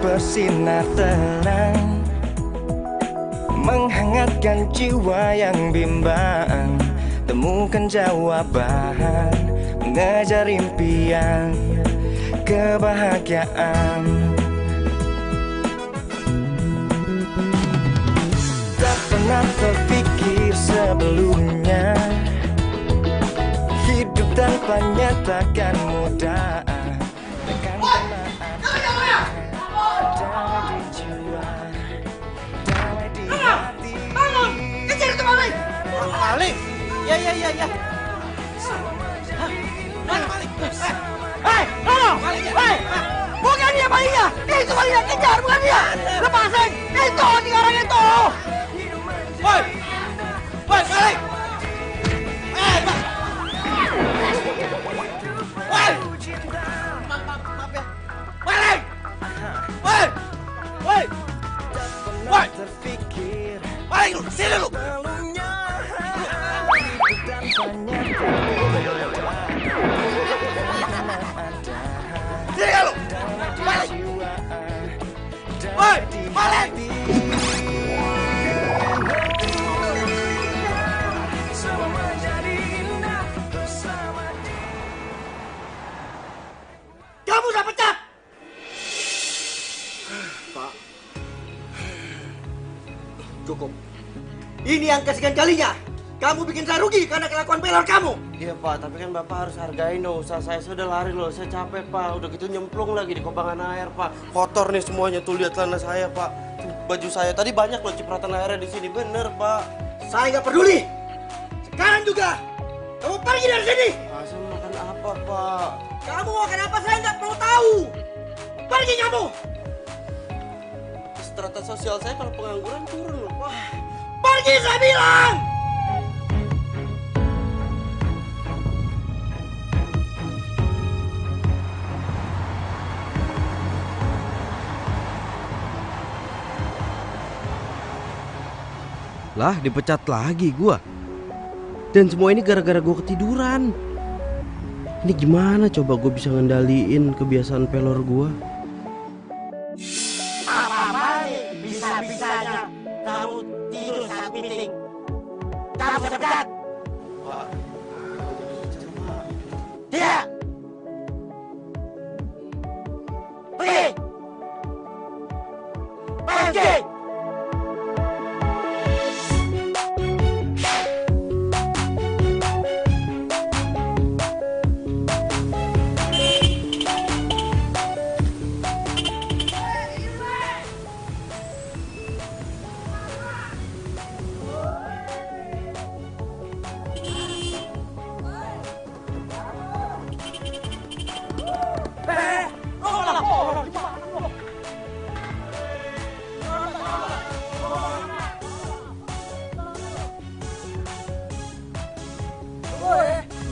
bersinar terang, menghangatkan jiwa yang bimbang. Temukan jawaban, mengejar impian, kebahagiaan. Tak pernah terpikir sebelumnya, hidup tanpa nyatakan mudah. Tekan damai di jiwa, damai di hati. Kejar itu maling! Maling? Ya. Mana maling? Hei, tolong! Hei! Bukan dia malingnya! Itu malingnya, kejar, bukan dia! Lepasin! Itu, tiga orang itu! Woi, maling! Pak! Woi! Maaf ya. Maling! Woi! Maling lu, sini lu! Sini lu! Maling! Woi! Maling! Kamu sudah pecat! Pak, cukup. Ini yang kesekian kalinya. Kamu bikin saya rugi karena kelakuan pelor kamu. Iya Pak, tapi kan Bapak harus hargain dong usaha saya. Sudah lari loh, saya capek Pak. Udah gitu nyemplung lagi di kobangan air Pak. Kotor nih semuanya, tuh lihat celana saya Pak. Baju saya tadi banyak loh cipratan airnya di sini, bener Pak. Saya nggak peduli. Sekarang juga kamu pergi dari sini. Saya makan apa Pak? Kamu mau makan apa saya nggak perlu tahu. Pergi kamu. Strata sosial saya kalau pengangguran turun loh Pak. Pergi saya bilang. Lah, dipecat lagi gua. Dan semua ini gara-gara gua ketiduran. Ini gimana coba gua bisa ngendaliin kebiasaan pelor gua? Apa bisa-bisanya kamu tidur saat meeting? Kamu pecat! Pak. Dia! Pergi! Pergi!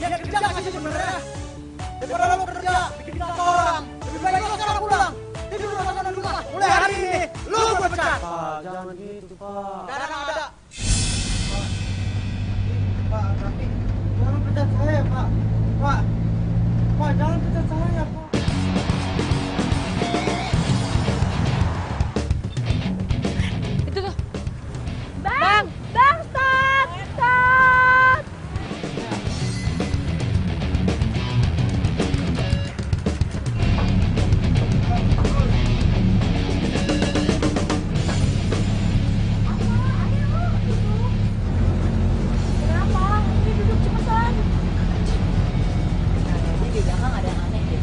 Yang kerja nggak sih sebenarnya? Daripada lo kerja, bikin kata orang, lebih baik lo sekarang pulang. Tidur sana di rumah. Mulai hari ini, lo gue pecat. Pak, jangan gitu Pak. Karena ada. Pak, tapi jangan pecat saya, Pak. Pak, jangan pecat saya, Pak. Itu tuh. Bang, stop! Stop! Kenapa? Ini duduk cepetan. Kayaknya di belakang ada yang aneh deh.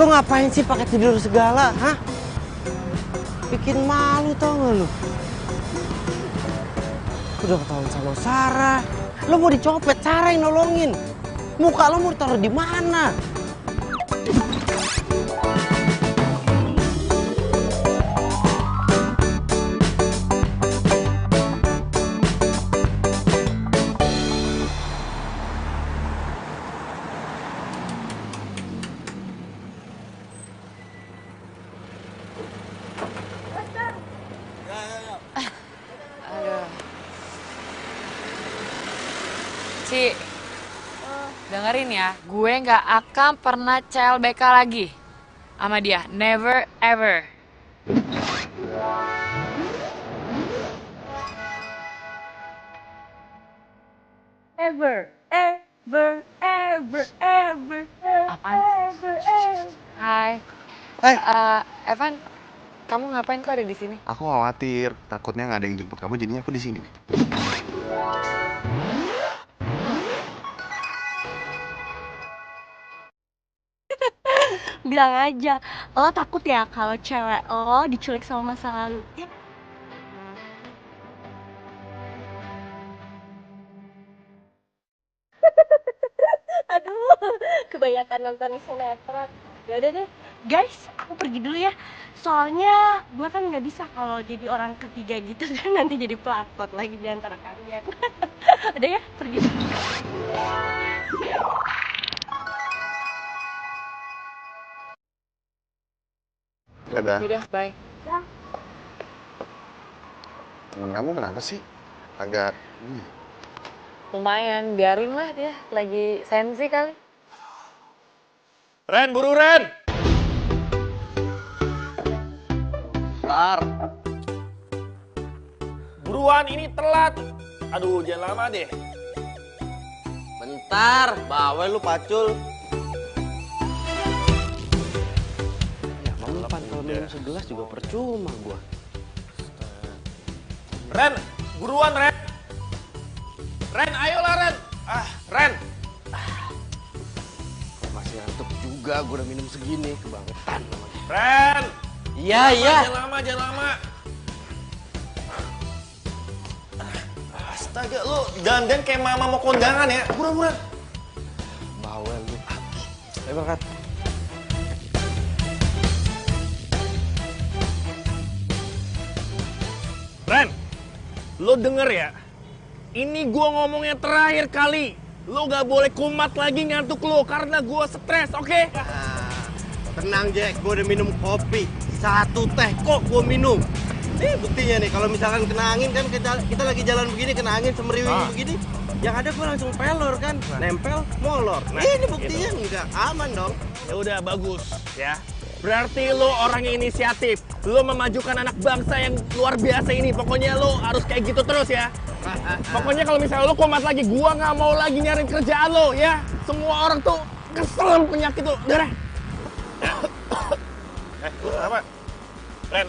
Lu ngapain sih pakai tidur segala, hah? Bikin malu tau gak lu? Udah ketahuan sama Sarah. Lu mau dicopet, Sarah yang nolongin. Muka lu mau ditaruh di mana? Ci, dengerin ya, gue nggak akan pernah CLBK lagi sama dia, never ever. Ever, apaan? Hai. Hai. Evan, kamu ngapain kok ada di sini? Aku khawatir, takutnya nggak ada yang jemput kamu, jadinya aku di sini. Bilang aja, lo takut ya kalau cewek lo diculik sama masa lalu. Ya. Aduh, kebanyakan nonton sinetron. Yaudah deh, guys, aku pergi dulu ya. Soalnya gue kan nggak bisa kalau jadi orang ketiga gitu kan nanti jadi pelakot lagi di antara kalian. Udah ya, pergi. Dadah. Udah, bye. Temen kamu kenapa sih? Agak... Lumayan, biarin lah dia, lagi sensi kali. Ren, buru Ren! Bentar. Buruan, ini telat. Aduh, jangan lama deh. Bentar, bawel lu pacul. Ya, mempan kalau minum segelas juga percuma gua. Ren, buruan Ren. Ren, ayolah Ren. Ren. Masih ngantuk juga, gua udah minum segini, kebangetan namanya. Ren. Iya, iya. Jangan lama. Astaga, lu dandan kayak mama mau kondangan ya. Buruan. Bawel lu. Ayo berangkat. Ren, lo denger ya. Ini gua ngomongnya terakhir kali. Lo gak boleh kumat lagi ngantuk lo karena gua stres, oke? Tenang Jack, gue udah minum kopi. 1 teh kok gue minum. Nih buktinya nih, kalau misalkan kena angin kan kita lagi jalan begini, kena angin semeriwing begini. Yang ada gue langsung pelor kan, nempel, molor. Ini buktinya nggak aman dong. Ya udah bagus ya. Berarti lo orang yang inisiatif. Lo memajukan anak bangsa yang luar biasa ini. Pokoknya lo harus kayak gitu terus ya. Pokoknya kalau misalnya lo kumat lagi, gua nggak mau lagi nyari kerjaan lo ya. Semua orang tuh kesel sama penyakit lo. Udah deh. Lu kenapa? Ren.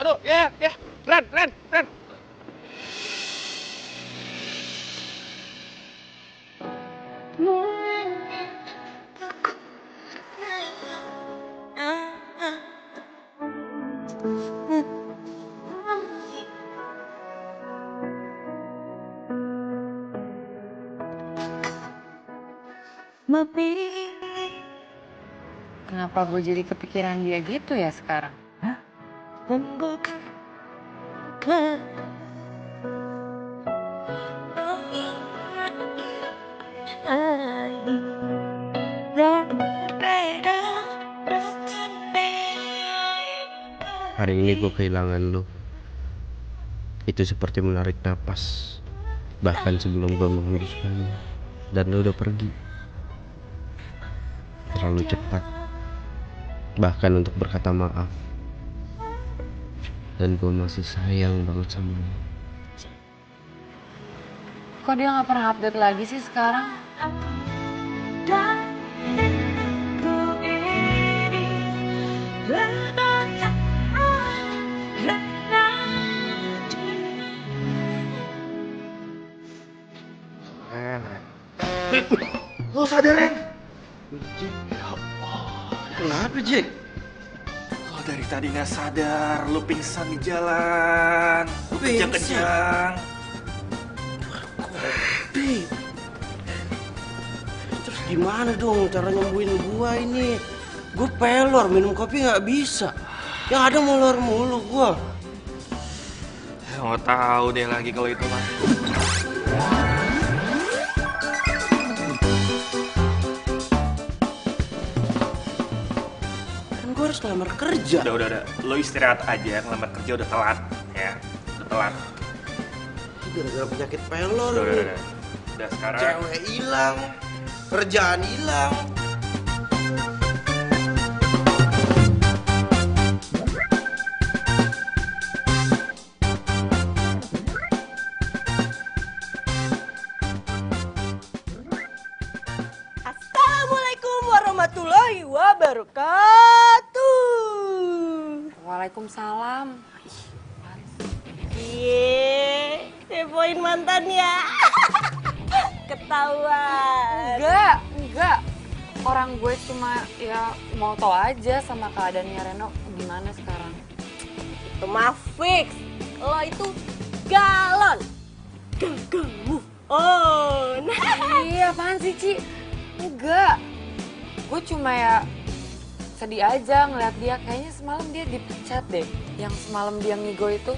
Aduh, ya. Ren. Kenapa gue jadi kepikiran dia gitu ya sekarang? Hari ini gue kehilangan lu. Itu seperti menarik napas, bahkan sebelum gue menghembuskannya. Dan lu udah pergi terlalu cepat, bahkan untuk berkata maaf. Dan gue masih sayang banget sama lu. Kok dia nggak pernah update lagi sih sekarang? Lo sadar, Ren? Kenapa, Jack? Lo dari tadi nggak sadar, lo pingsan di jalan. Lo kejang-kejang. Kopi. Terus gimana dong cara nyembuhin gua ini? Gua pelor, minum kopi nggak bisa. Yang ada molor mulu gua. Ya, nggak tahu deh lagi kalau itu mah. Kan gua harus ngelamar kerja. Udah. Lo istirahat aja, ngelamar kerja udah telat. Ya, udah telat. Gara-gara penyakit pelor. Udah sekarang. Cewek hilang, kerjaan hilang. Assalamualaikum warahmatullahi wabarakatuh. Waalaikumsalam. Iya, kepoin mantan ya. Ketahuan. Enggak. Orang gue cuma ya mau tahu aja sama keadaannya Reno gimana sekarang. Itu mah fix. Lo itu galon. Gagal move on. Iya, apaan sih, Ci? Enggak. Gue cuma ya sedih aja ngeliat dia. Kayaknya semalam dia dipecat deh. Yang semalam dia ngigo itu.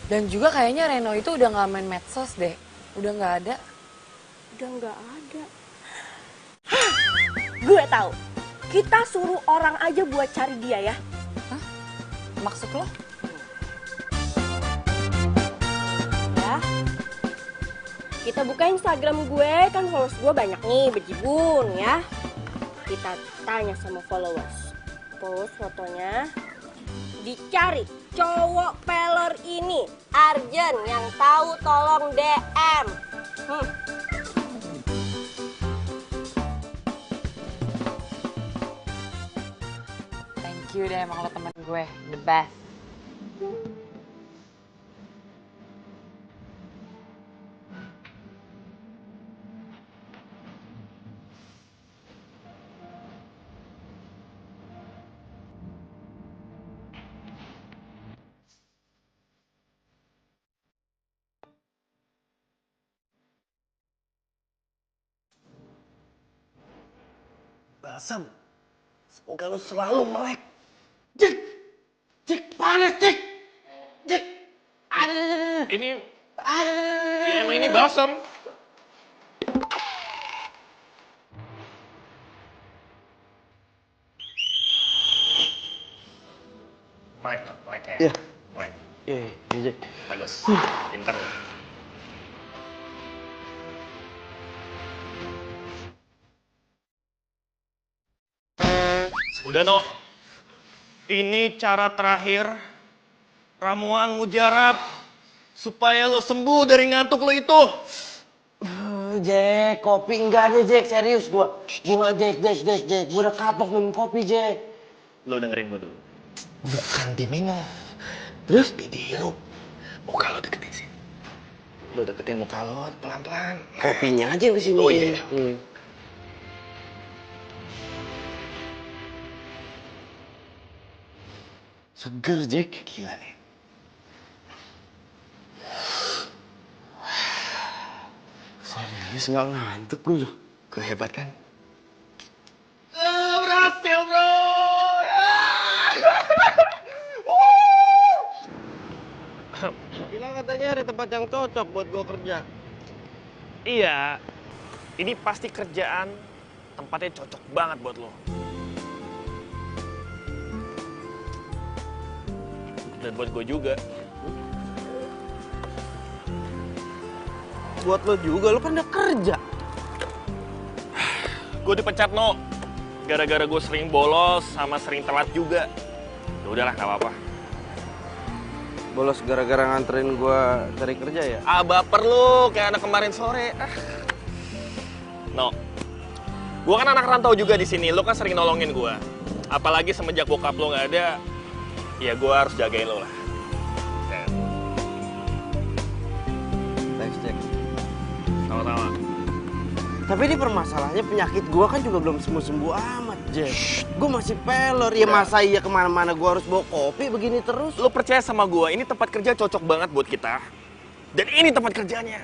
Dan juga kayaknya Reno itu udah gak main medsos deh. Udah gak ada. Udah nggak ada. Gue tahu. Kita suruh orang aja buat cari dia ya. Hah? Maksud lo? Ya. Kita buka Instagram gue, kan followers gue banyak nih, bejibun ya. Kita tanya sama followers. Post fotonya. Dicari cowok pelor ini. Arjen yang tahu tolong DM. Thank you deh, emang lo temen gue. The best. Basam, semoga lu selalu melek. Jack, panas, Jack. Ini, ya emang ini balsam. Mike. Iya. Mike. Iya, Jack. Bagus. Pintar. Udah, No. Ini cara terakhir ramuan mujarab supaya lo sembuh dari ngantuk lo itu. Jack, kopi enggak ada, Jack. Serius gua. Jack. Gua udah kapok minum kopi, Jack. Lo dengerin gue dulu. Bukan diminum. Terus? Dihirup. Muka lo deketin sini. Lo deketin muka lo pelan-pelan. Kopinya aja yang kesini. Oh iya. Seger, Jack. Gila nih. Serius nggak ngantuk lu. Gue hebat kan? Berhasil, bro! Bilang katanya ada tempat yang cocok buat gua kerja. Iya. Ini pasti kerjaan tempatnya cocok banget buat lo. Dan buat gue juga. Buat lo juga, lo kan udah kerja. Gue dipecat, No. Gara-gara gue sering bolos sama sering telat juga. Ya udahlah, gak apa-apa. Bolos gara-gara nganterin gua cari kerja ya? Ah, baper lu, kayak anak kemarin sore. No. Gue kan anak rantau juga di sini. Lo kan sering nolongin gue. Apalagi semenjak bokap lo nggak ada, ya gue harus jagain lo lah. Thanks, Jack. Sama-sama. Tapi ini permasalahannya penyakit gua kan juga belum sembuh-sembuh amat, Jack. Gua masih pelor, ya masa iya kemana-mana gua harus bawa kopi begini terus? Lo percaya sama gua, ini tempat kerja cocok banget buat kita. Dan ini tempat kerjanya.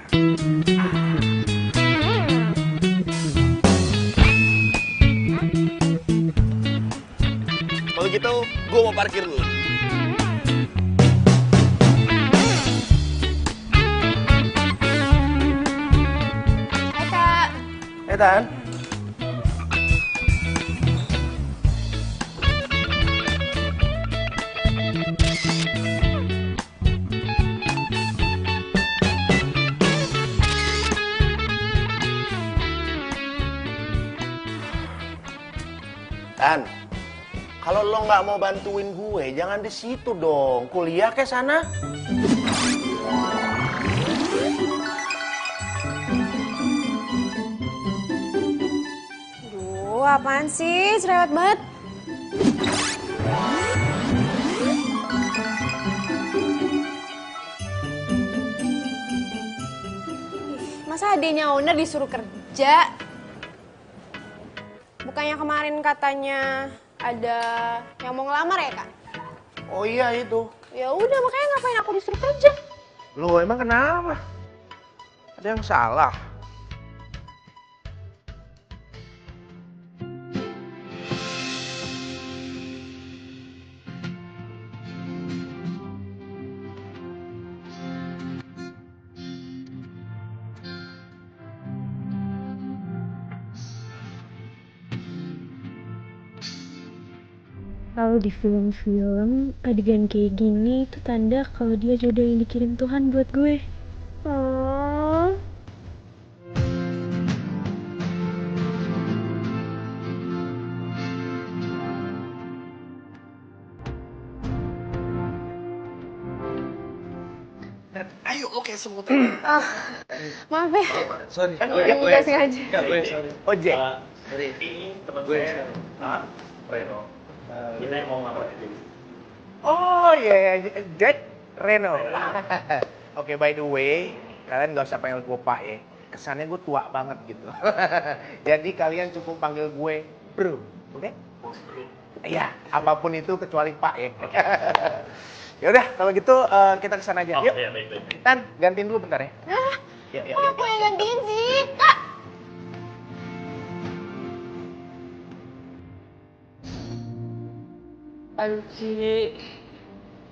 Kalau gitu, gua mau parkir dulu. Tan. Tan, kalau lo nggak mau bantuin gue, jangan di situ dong. Kuliah ke sana. Apaan sih? Cerewet banget. Masa adiknya owner disuruh kerja? Bukannya kemarin katanya ada yang mau ngelamar ya, Kak? Oh iya itu. Ya udah, makanya ngapain aku disuruh kerja? Lo emang kenapa? Ada yang salah? Kalau di film-film adegan kayak gini itu tanda kalau dia jodoh yang dikirim Tuhan buat gue. Oh. Ayo lo kayak semut. Maaf ya. Sorry. Nggak sengaja. Ojek. Sorry. Ini teman gue. Reno. Kita mau ngapain? Oh iya, Jack Reno. Oke, by the way, kalian gak usah panggil gue Pak ya. Kesannya gue tua banget gitu. Jadi kalian cukup panggil gue Bro, oke? Iya, apapun itu kecuali Pak ya. Ya udah, kalau gitu kita kesana aja. Yuk. Iya, baik. Tan, gantiin dulu bentar ya. Hah? Yuk. Kok aku yang gantiin sih, Kak? Aduh, Ci.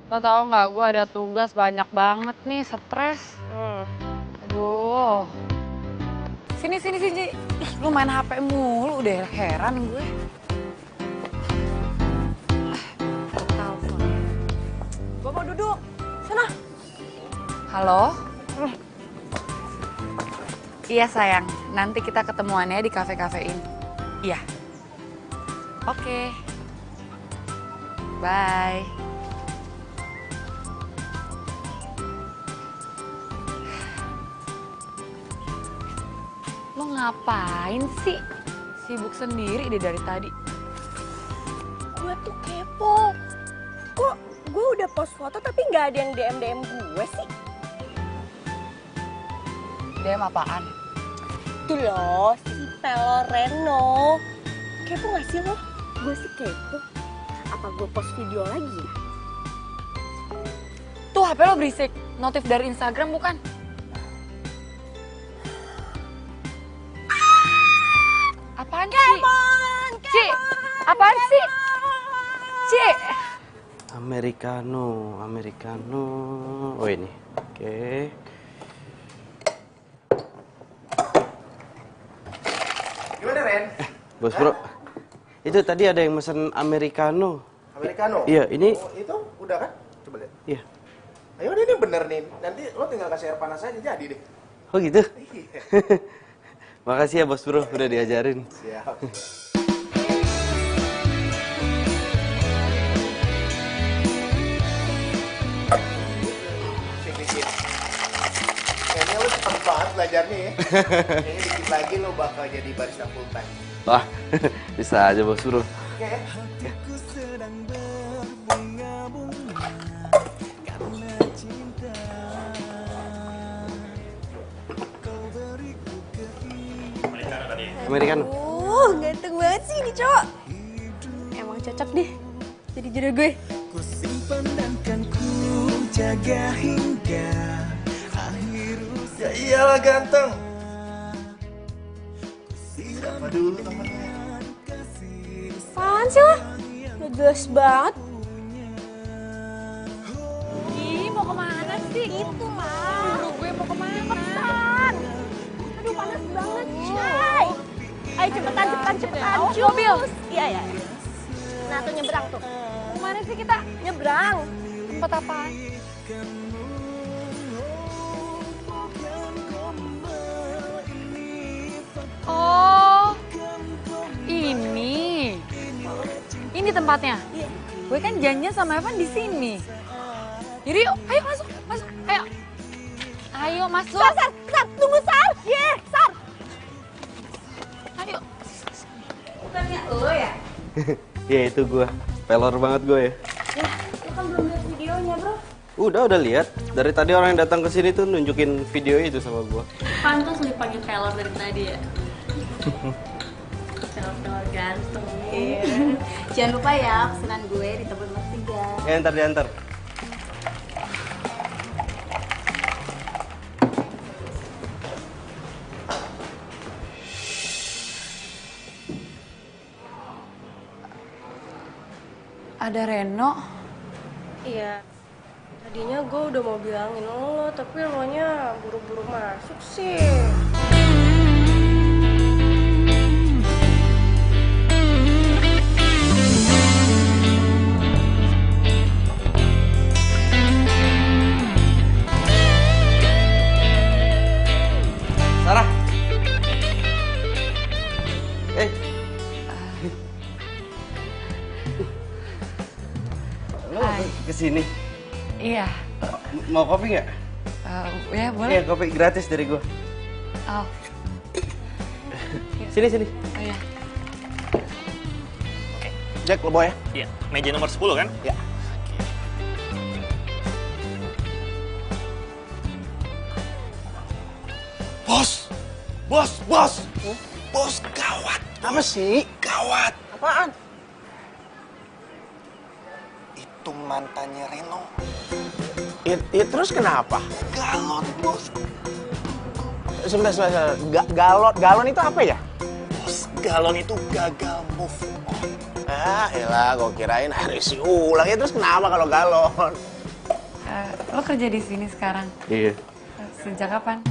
Lo tau nggak, gue ada tugas banyak banget nih, stres. Aduh. Sini, Ci. Ih, lu main HP mulu, udah heran gue. Telepon. Gue mau duduk. Sana. Halo? Iya, sayang. Nanti kita ketemuannya di kafe-kafe ini. Iya. Oke. Bye. Lo ngapain sih? Sibuk sendiri deh dari tadi. Gue tuh kepo. Kok gue udah post foto tapi nggak ada yang DM gue sih? DM apaan? Itu loh, si Pelor Reno. Kepo nggak sih lo? Gue sih kepo. Apa gue post video lagi ya? Tuh HP lo berisik. Notif dari Instagram bukan? Apaan sih? Ci, apaan sih? Ci. Americano. Oh ini, oke. Gimana, Ren? Bos Bro, itu tadi ada yang mesen Americano. Americano? Iya, ini. Oh, itu udah kan? Coba lihat. Iya. Ayo ini bener nih. Nanti lo tinggal kasih air panas aja jadi deh. Oh gitu? Iya. Makasih ya Bos Bro, udah diajarin. Siap. Dikit. Kayaknya lo cepet banget belajarnya ya. Kayaknya dikit lagi lo bakal jadi barista full time. Wah, bisa aja Bos Bro. Oke ya? Hatiku sedang berbunga-bunga karena cinta. Kau beriku keindahan. Americano. Ganteng banget sih ini cowok. Emang cocok deh jadi jodoh gue. Ku simpan dan kan ku jaga hingga akhir usia. Ya iyalah ganteng. Siapa dulu temennya? Apaan sih lo? Gak jelas banget. Ih, mau kemana sih? Itu lah. Buru gue mau kemana? Cepetan. Aduh panas banget, Chay. Ayo cepetan. Awas mobil. Iya. Nah tuh nyebrang tuh. Kemana sih kita? Nyebrang. Tempat apaan? Oh, ini tempatnya. Gue kan janjian sama Evan di sini. Jadi yuk, ayo masuk, ayo. Ayo masuk. Sar, tunggu Sar. Sar. Ayo. Bukannya lo ya? Ya itu gue, pelor banget gue ya. Lo kan belum lihat videonya bro. Udah lihat. Dari tadi orang yang datang ke sini tuh nunjukin video itu sama gue. Pantas lu dipanggil pelor dari tadi ya. Pelor ganteng. Jangan lupa ya pesanan gue di Tebet Mas 3. Ya diantar. Ada Reno. Iya. Tadinya gue udah mau bilangin lo, tapi lo nya buru-buru masuk sih. Sarah. Lo kesini? Iya. Mau kopi nggak? Ya boleh. Iya, kopi gratis dari gue. Oh. Sini. Oh ya. Jack, lo bawa ya? Iya. Meja nomor 10 kan? Iya. Bos, gawat. Apa sih? Gawat. Apaan? Itu mantannya Reno. Ya terus kenapa? Galon, bos. Sebentar. Galon itu apa ya? Bos, galon itu gagal move on. Elah, gue kirain air isi ulang. Ya terus kenapa kalau galon? Lo kerja di sini sekarang? Iya. Sejak kapan?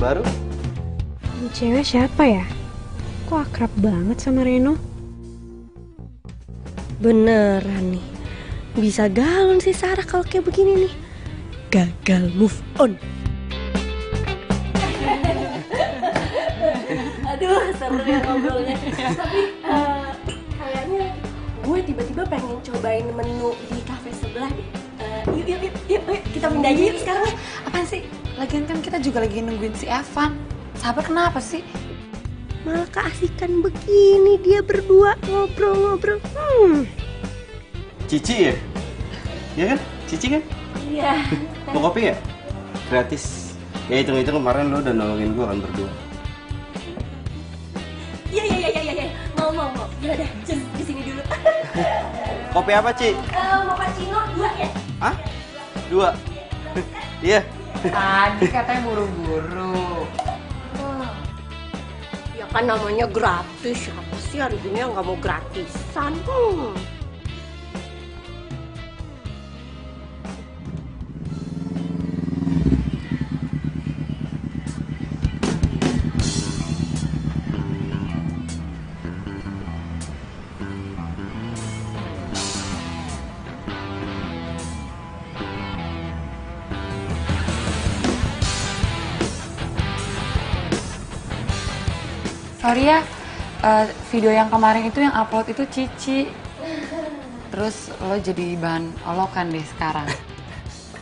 Baru? Ini cewek siapa ya? Kok akrab banget sama Reno? Beneran nih. Bisa galon sih Sarah kalau kayak begini nih. Gagal move on. Aduh, seru ya ngobrolnya. Tapi kayaknya gue tiba-tiba pengen cobain menu di kafe sebelah deh. Yuk, kita pindah aja yuk sekarang ya. Apaan sih? Lagian kan kita juga lagi nungguin si Evan. Sabar kenapa sih? Malah keasikan begini dia berdua ngobrol-ngobrol. Cici ya? Iya kan? Cici kan? Iya. Mau kopi ya? Gratis. Ya hitung-hitung kemarin lo udah nolongin gue kan berdua. Iya. Mau. Ya udah, just di sini dulu. Kopi apa, Ci? Mochaccino 2 ya? Hah? 2? Iya. Tadi katanya buru-buru. Ya kan namanya gratis, siapa sih hari ini yang nggak mau gratisan? Sorry ya, video yang kemarin itu yang upload itu Cici. Terus lo jadi bahan olokan deh sekarang.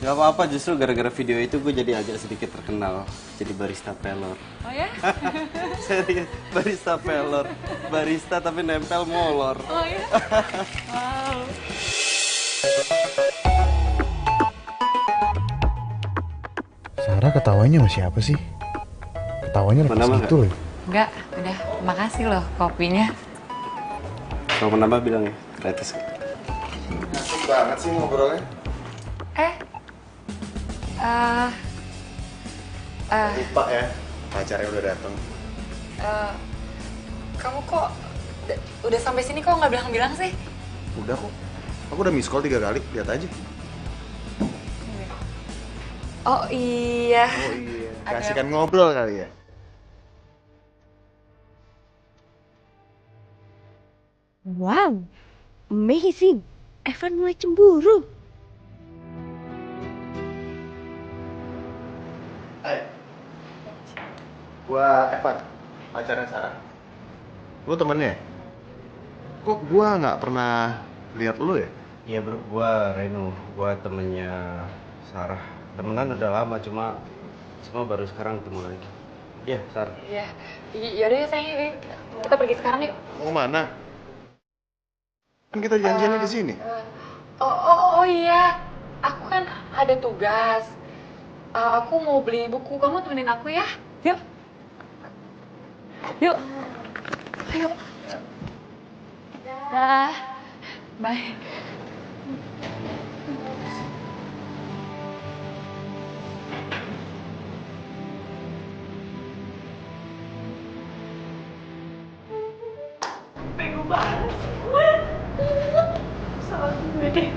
Gak apa-apa, justru gara-gara video itu gue jadi agak sedikit terkenal. Jadi barista pelor. Oh ya? Barista pelor. Barista tapi nempel molor. Oh ya? Wow. Sarah ketawanya sama siapa sih? ketawanya lepas gitu loh. Enggak, udah. Makasih loh kopinya. Kalau menambah bilang ya, gratis. Asik banget sih ngobrolnya. Lupa ya, pacarnya udah datang. Kamu kok udah sampai sini kok nggak bilang-bilang sih? Udah kok, aku udah miss call 3 kali, lihat aja. Oh iya. Oh iya, kasihkan ngobrol kali ya. Wow, amazing. Evan mulai cemburu. Hai. Gua Evan, pacarnya Sarah. Lu temennya? Kok gua nggak pernah lihat lu ya? Iya bro, gua Reno, gua temennya Sarah. Temenan udah lama, cuma baru sekarang ketemu lagi. Iya, Sarah. Iya. Yaudah ya sayang, kita pergi sekarang yuk. Mau mana? Kan kita janjiannya di sini. Oh iya, aku kan ada tugas. Aku mau beli buku, kamu temenin aku ya? Yuk. Yuk. Ayo. Dah. Bye. Bego banget sih gue. Salah gue deh.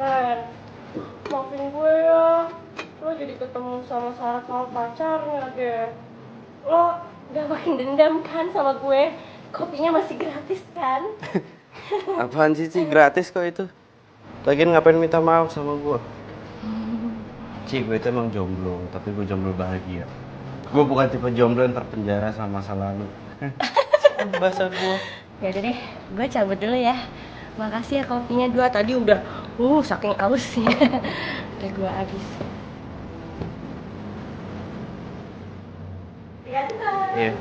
Ren, maafin gue ya. Lo jadi ketemu sama Sarah sama pacarnya deh. Lo gak makin dendam kan sama gue? Kopinya masih gratis kan? Apaan sih, gratis kok itu. Lagian ngapain minta maaf sama gua? Ci, gue itu emang jomblo, tapi gue jomblo bahagia. Gue bukan tipe jomblo yang terpenjara sama masa lalu. Bahasa gua. Yaudah deh, gue cabut dulu ya. Makasih ya kopinya 2, tadi udah saking ausnya. Udah gue habis. Iya.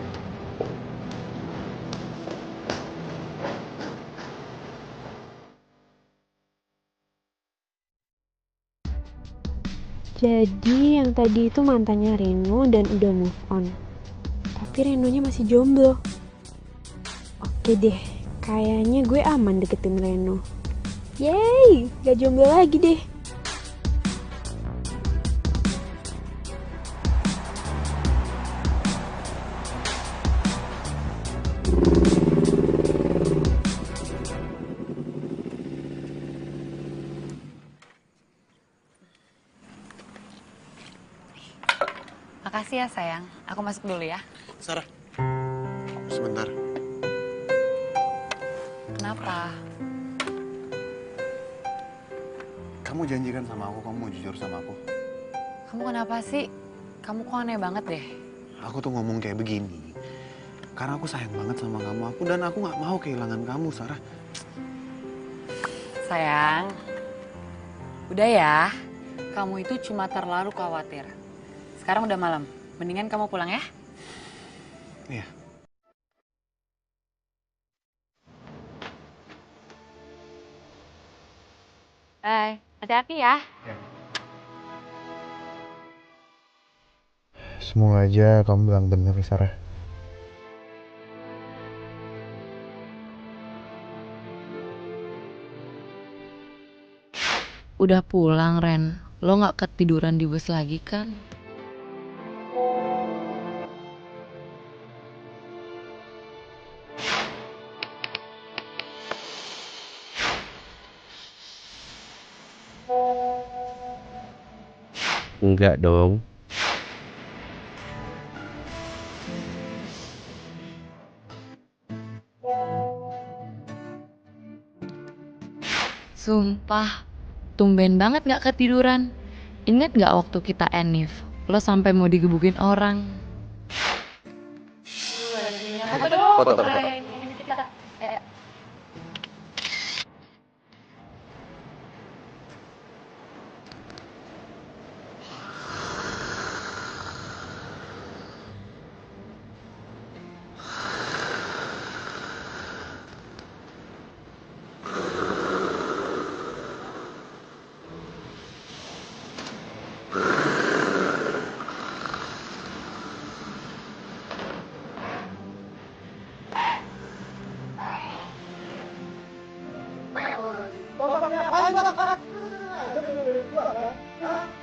Jadi yang tadi itu mantannya Reno dan udah move on. Tapi Renonya masih jomblo. Oke deh, kayaknya gue aman deketin Reno. Yeay, gak jomblo lagi deh. Makasih ya sayang, aku masuk dulu ya. Sarah, sebentar. Kenapa? Kamu janjikan sama aku, kamu mau jujur sama aku. Kamu kenapa sih? Kamu kok aneh banget deh. Aku tuh ngomong kayak begini karena aku sayang banget sama kamu, dan aku nggak mau kehilangan kamu, Sarah. Sayang, udah ya. Kamu itu cuma terlalu khawatir. Sekarang udah malam, mendingan kamu pulang ya. Iya. Bye, hati-hati ya. Semoga aja kamu bilang bener, Sarah. Udah pulang, Ren. Lo gak ketiduran di bus lagi kan? Enggak dong. Sumpah, tumben banget gak ketiduran. Ingat gak waktu kita enif, lo sampai mau digebukin orang. Foto.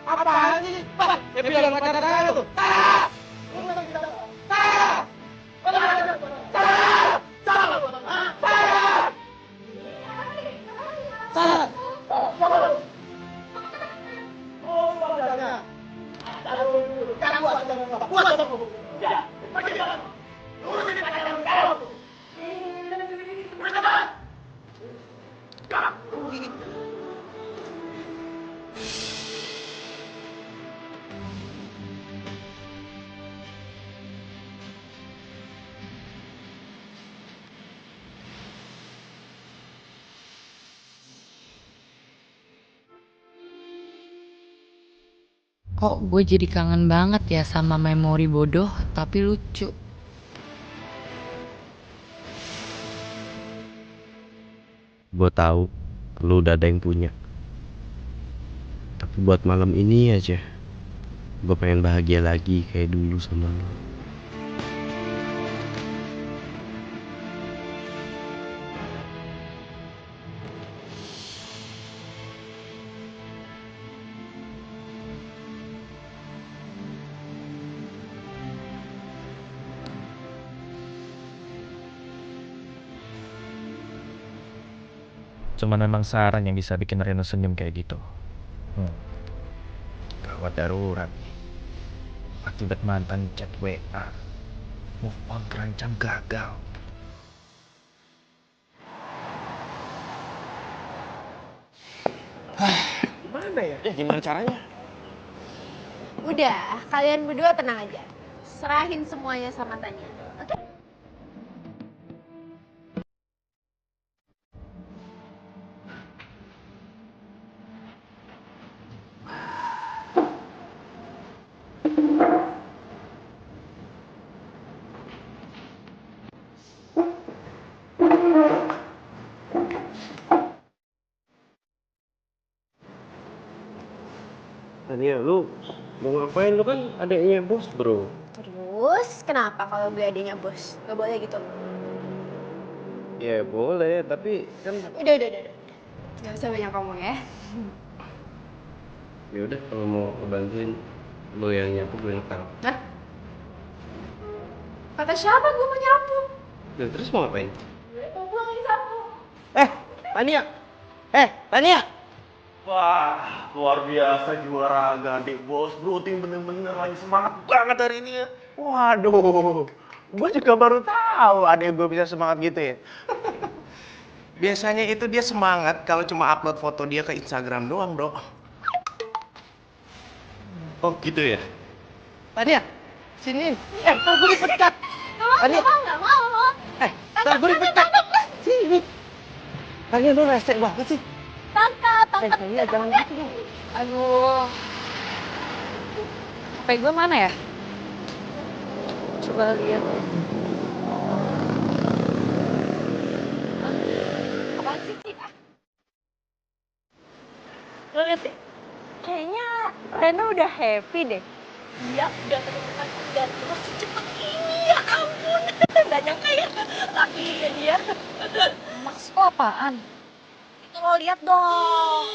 Apaan sih? Pak, ya bilang pacar saya tuh. Kok gue jadi kangen banget ya sama memori bodoh tapi lucu. Gue tahu lu udah ada yang punya. Tapi buat malam ini aja, gue pengen bahagia lagi kayak dulu sama lu. Cuman memang Sarah yang bisa bikin Reno senyum kayak gitu. Gawat darurat. Akibat mantan chat WA. Move on terancam gagal. Gimana ya? Gimana caranya? Udah, kalian berdua tenang aja. Serahin semuanya sama Tania. Oke? Tania, lu mau ngapain? Lu kan adeknya bos, bro. Terus, kenapa kalau gue adanya bos? Gak boleh gitu. Ya boleh, tapi kan... Udah. Gak usah banyak ngomong ya. Ya udah, kalau mau bantuin lu yang nyapu, gue yang taruh. Hah? Kata siapa gue mau nyapu? Dan terus mau ngapain? Gue lagi sapu. Tania! Tania! Wah, luar biasa juara adik bos. Bro, tim bener-bener lagi semangat banget hari ini ya. Waduh, gue juga baru tahu ada yang gue bisa semangat gitu ya. Biasanya itu dia semangat kalau cuma upload foto dia ke Instagram doang, bro. Oh gitu ya? Tania, sini. Ntar gue dipecat. Tania. Nggak mau. Ntar gue dipecat. Sini. Tania, lu resek banget sih. Tangkap. Tania, jangan gitu dong. Aduh. HP gue mana ya? Coba lihat. Apaan sih, Ci? Lo lihat deh. Kayaknya Reno udah happy deh. Iya, udah menemukan dan terus secepat ini, ya ampun. Gak nyangka ya, laki dia. Maksud lo apaan? Itu lo lihat dong.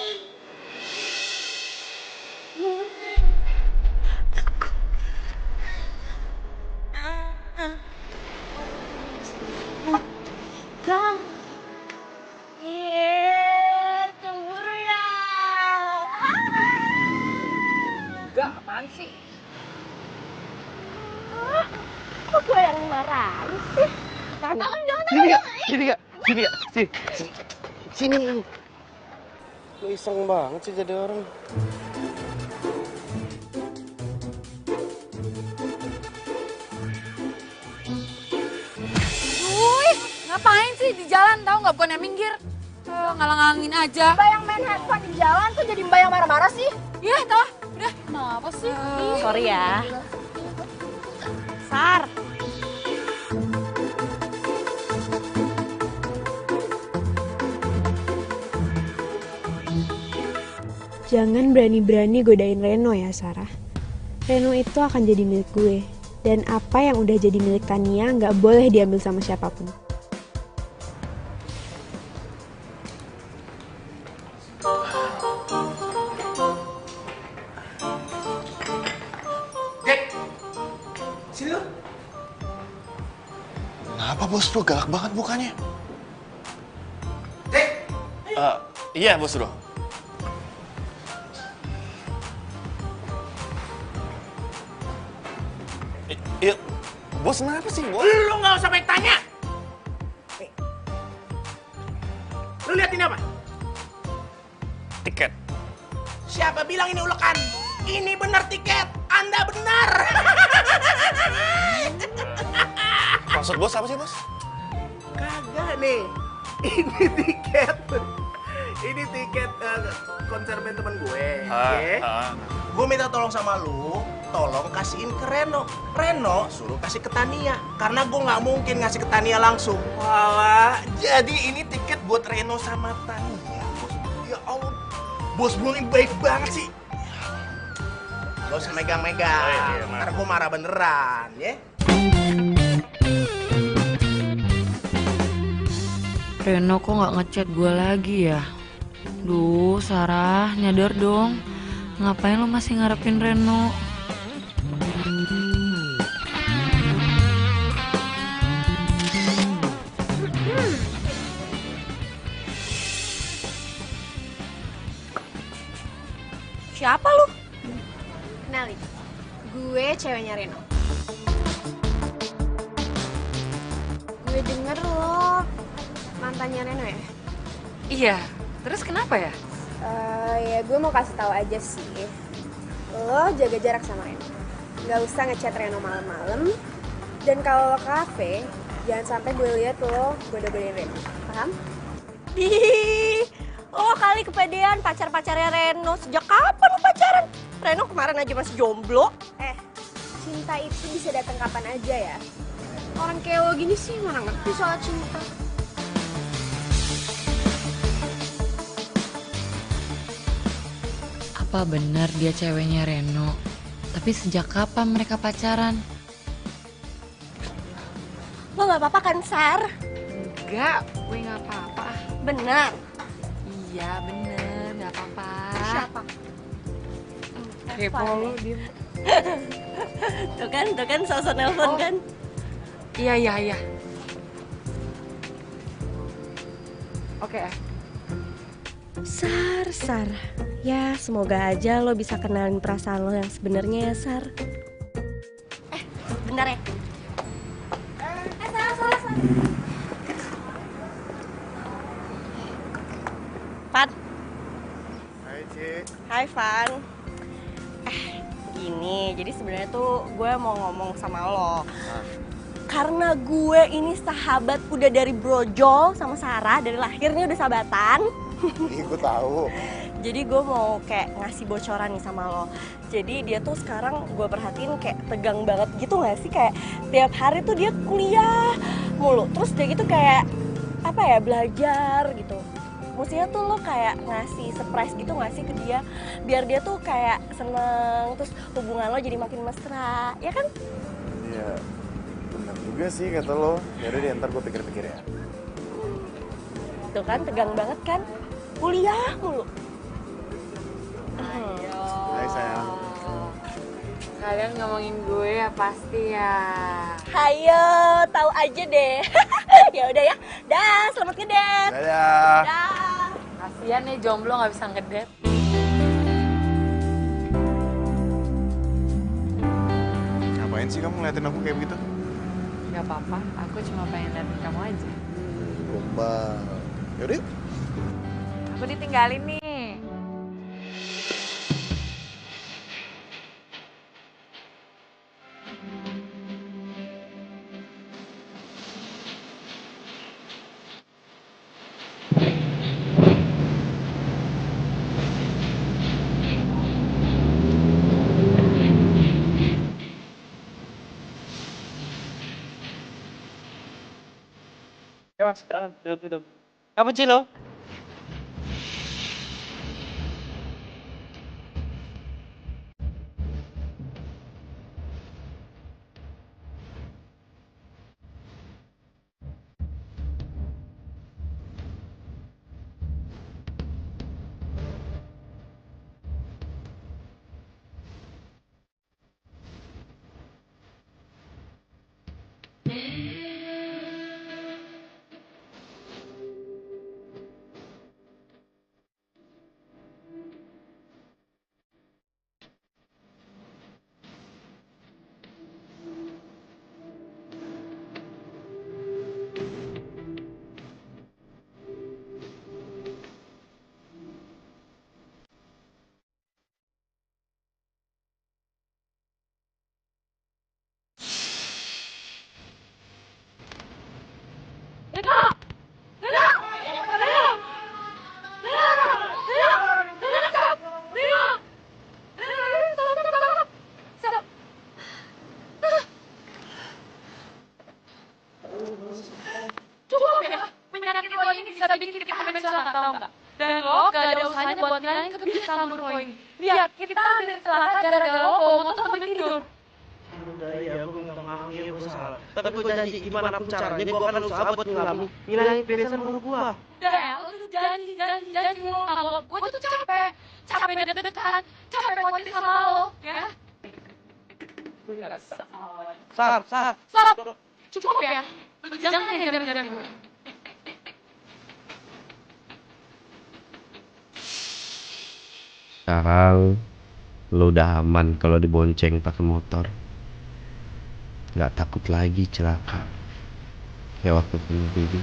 Kang. Cemburu ya. Enggak, apaan sih? Kok gue yang marah sih? Sini. Lu iseng banget sih jadi orang. Wih, ngapain sih di jalan tau nggak bukannya minggir? Ngalang-ngalangin aja. Mbak yang main handphone di jalan tuh jadi mbak yang marah-marah sih? Iya, toh. Udah, kenapa sih? Sorry ya. Sar. Jangan berani-berani godain Reno ya, Sarah. Reno itu akan jadi milik gue. Dan apa yang udah jadi milik Tania nggak boleh diambil sama siapapun. bos bro, galak banget bukannya. Iya bos bro. Iya, bos kenapa sih bos? Lu nggak usah banyak tanya. Lu lihat ini apa? Tiket. Siapa bilang ini ulekan? Ini benar tiket. Anda benar. Maksud bos apa sih bos? Kagak nih. Ini tiket. Ini tiket konser band temen gue. Gue minta tolong sama lu, tolong kasihin ke Reno. Reno suruh kasih ke Tania, karena gue nggak mungkin ngasih ke Tania langsung. Wah, jadi ini tiket buat Reno sama Tania, bos. Ya Allah, bos bro ini baik banget sih. Gak usah megang-megang, ntar gue marah beneran, ya. Reno kok nggak ngechat gue lagi ya? Duh, Sarah, nyadar dong. Ngapain lo masih ngarepin Reno? Siapa lu? Kenalin, gue ceweknya Reno. Gue denger lo mantannya Reno ya? Iya, terus kenapa ya? Ya gue mau kasih tahu aja sih. Lo jaga jarak sama Reno. Gak usah ngechat Reno malam-malam. Dan kalau lo ke kafe, jangan sampai gue lihat lo goda-godain Reno. Paham? Ih, oh kali kepedean pacar-pacarnya Reno. Sejak kapan lu pacaran? Reno kemarin aja masih jomblo. Cinta itu bisa datang kapan aja ya. Orang kayak lo gini sih mana ngerti soal cinta. Apa benar dia ceweknya Reno? Tapi sejak kapan mereka pacaran? Lo gak apa-apa kan, Sar? Enggak, gue gak apa-apa. Benar? Iya, bener, gak apa-apa. Siapa? Kepo lu, diem. Tuh kan, sosok nelpon kan? Iya. Oke. Sar. Ya, semoga aja lo bisa kenalin perasaan lo yang sebenarnya ya, Sar. Bentar ya. Sar. Fan. Hai, Cik. Hai, Fan. Gini, jadi sebenarnya tuh gue mau ngomong sama lo. Karena gue ini sahabat udah dari brojol sama Sarah, dari lahirnya udah sahabatan. Ih, gue tahu. Jadi gue mau kayak ngasih bocoran nih sama lo. Jadi dia tuh sekarang gue perhatiin kayak tegang banget gitu gak sih? Kayak tiap hari tuh dia kuliah mulu. Terus dia gitu kayak apa ya, belajar gitu. Mestinya tuh lo kayak ngasih surprise gitu gak sih ke dia? Biar dia tuh kayak seneng, terus hubungan lo jadi makin mesra, ya kan? Iya, bener juga sih kata lo. Yaudah deh, ntar gue pikir-pikir ya. Tuh kan, tegang banget kan? Kuliah mulu. Hai sayang. Kalian ngomongin gue ya pasti ya. Hayo, tahu aja deh. Ya udah ya. Dah, selamat ngedate. Dadah. Dah. Kasian nih jomblo nggak bisa ngedate. Ngapain sih kamu ngeliatin aku kayak begitu? Gak apa-apa, aku cuma pengen liatin kamu aja. Gombal. Yaudah yuk. Aku ditinggalin nih. Ya mas, duduk. Kamu Cilo? bilangin kebiasaan buruk ini. Lihat, kita hampir celaka gara-gara lo bawa motor sampai tidur. Udah ya, gue minta maaf ya, gue salah. Tapi gue janji gimana pun caranya, gue akan usaha buat ngilangin kebiasaan buruk gue. Udah ya, lo tuh janji mulu sama lo. Gue tuh capek deg-degan, capek khawatir sama lo, ya. Sar, cukup ya. Jangan ngejar-ngejar gue. Sekarang lo udah aman kalau dibonceng pakai motor. Nggak takut lagi celaka kayak waktu punya baby.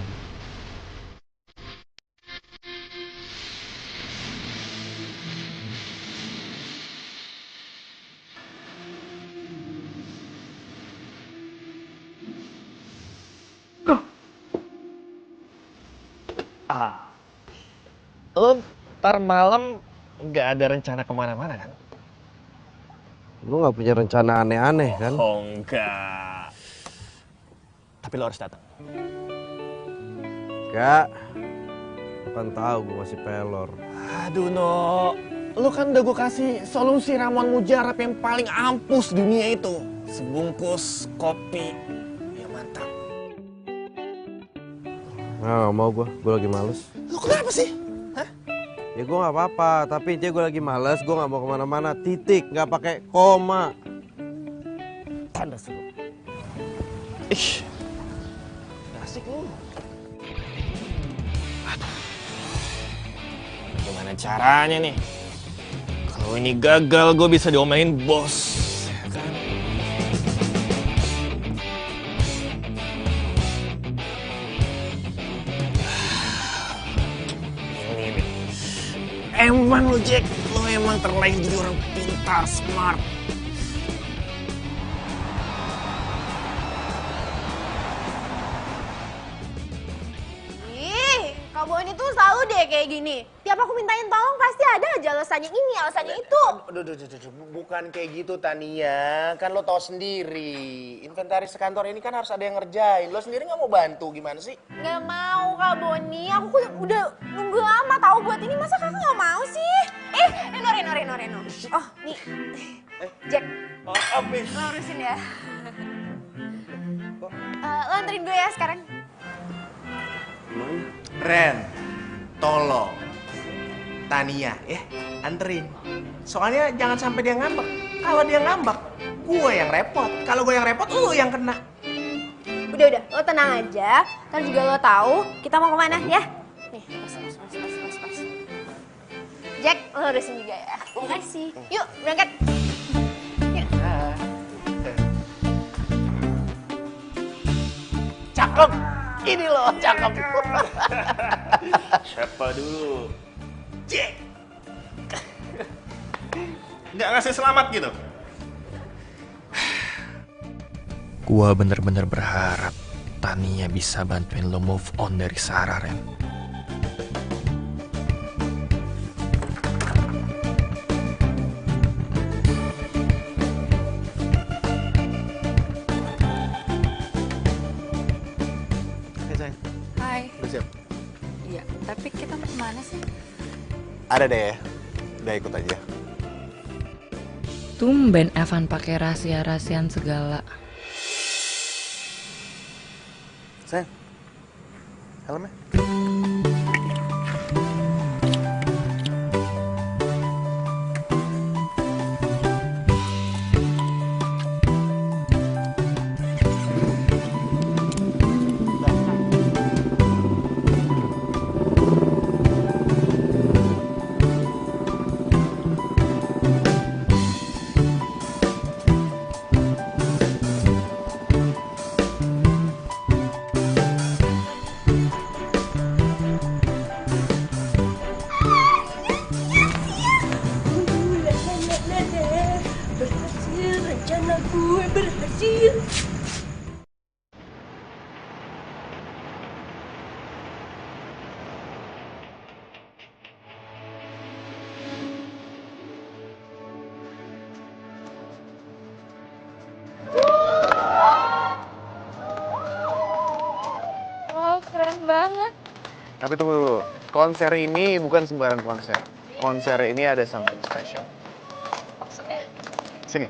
Lo ntar malam nggak ada rencana kemana-mana kan? Lu nggak punya rencana aneh-aneh kan? Oh enggak. Tapi lo harus datang. Enggak. Lu kan tahu gue masih pelor. Aduh No, lo kan udah gue kasih solusi ramuan mujarab yang paling ampuh dunia itu. Sebungkus kopi yang mantap. Nah, mau gue lagi males. Lo kenapa sih? Ya gue nggak apa-apa, tapi dia gue lagi males, gue nggak mau kemana-mana, titik, nggak pakai koma. Tanda seru. Ih, asik lu. Aduh, gimana caranya nih? Kalau ini gagal, gue bisa diomelin bos. Ya kan? Emang lo Jack, lo emang terlahir jadi orang pintar, smart. Ih, Kak Boni tuh selalu deh kayak gini. Tiap aku mintain tolong pasti ada aja alasannya ini, alasannya itu. Aduh, bukan kayak gitu Tania. Kan lo tau sendiri, inventaris kantor ini kan harus ada yang ngerjain. Lo sendiri nggak mau bantu, gimana sih? Nggak mau Kak Boni, aku udah nunggu lama tahu buat ini. Masa kakak nggak mau sih? Reno. Oh, nih. Jack. Oh, habis. Lo urusin ya. Lo anterin gue ya sekarang. Ren, tolong. Tania, ya, anterin. Soalnya jangan sampai dia ngambek. Kalau dia ngambek, gue yang repot. Kalau gue yang repot, lo yang kena. Udah, lo tenang aja. Ntar juga lo tahu kita mau kemana ya. Nih, pas. Jack, lo urusin juga ya. Makasih. Yuk, berangkat. Yuk. Cakep. Ini loh, cakep. Siapa dulu? Jack. Nggak ngasih selamat gitu? Gua bener-bener berharap Tania bisa bantuin lo move on dari Sarah, Ren. Hai. Udah siap? Iya, tapi kita mau kemana sih? Ada deh, udah ikut aja. Tumben Evan pakai rahasia-rahasian segala. Sayang, helmnya. Berhasil, rencana gue berhasil. Wow, keren banget. Tapi tunggu dulu, konser ini bukan sembarang konser. konser ini ada something special. Maksudnya? Sini.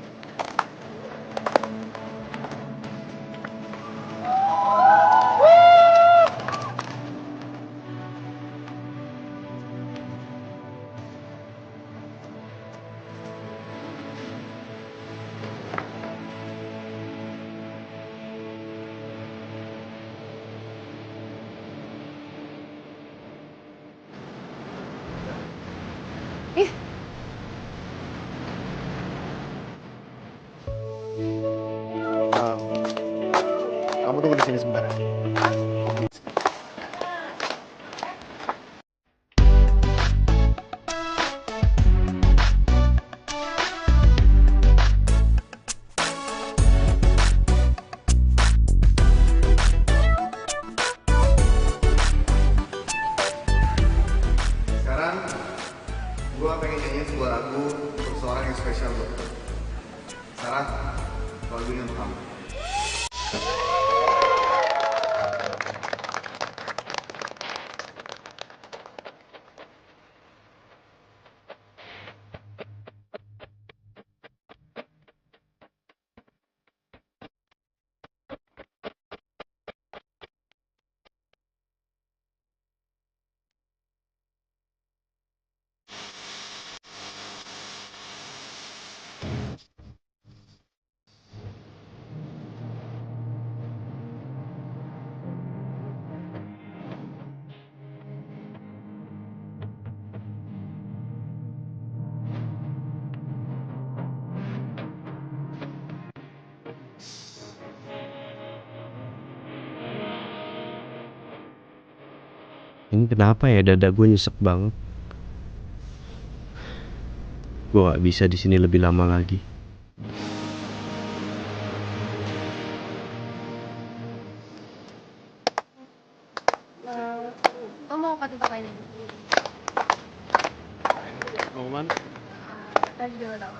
Kamu tunggu di sini sebentar. Sekarang, gue pengen nyanyiin sebuah lagu untuk seorang yang spesial buat gue. Sarah, lagunya untuk kamu. Ini kenapa ya dada gue nyesek banget. Gue gak bisa di sini lebih lama lagi. Lo mau ke tempat lain? Mau kemana? Tadi juga tau.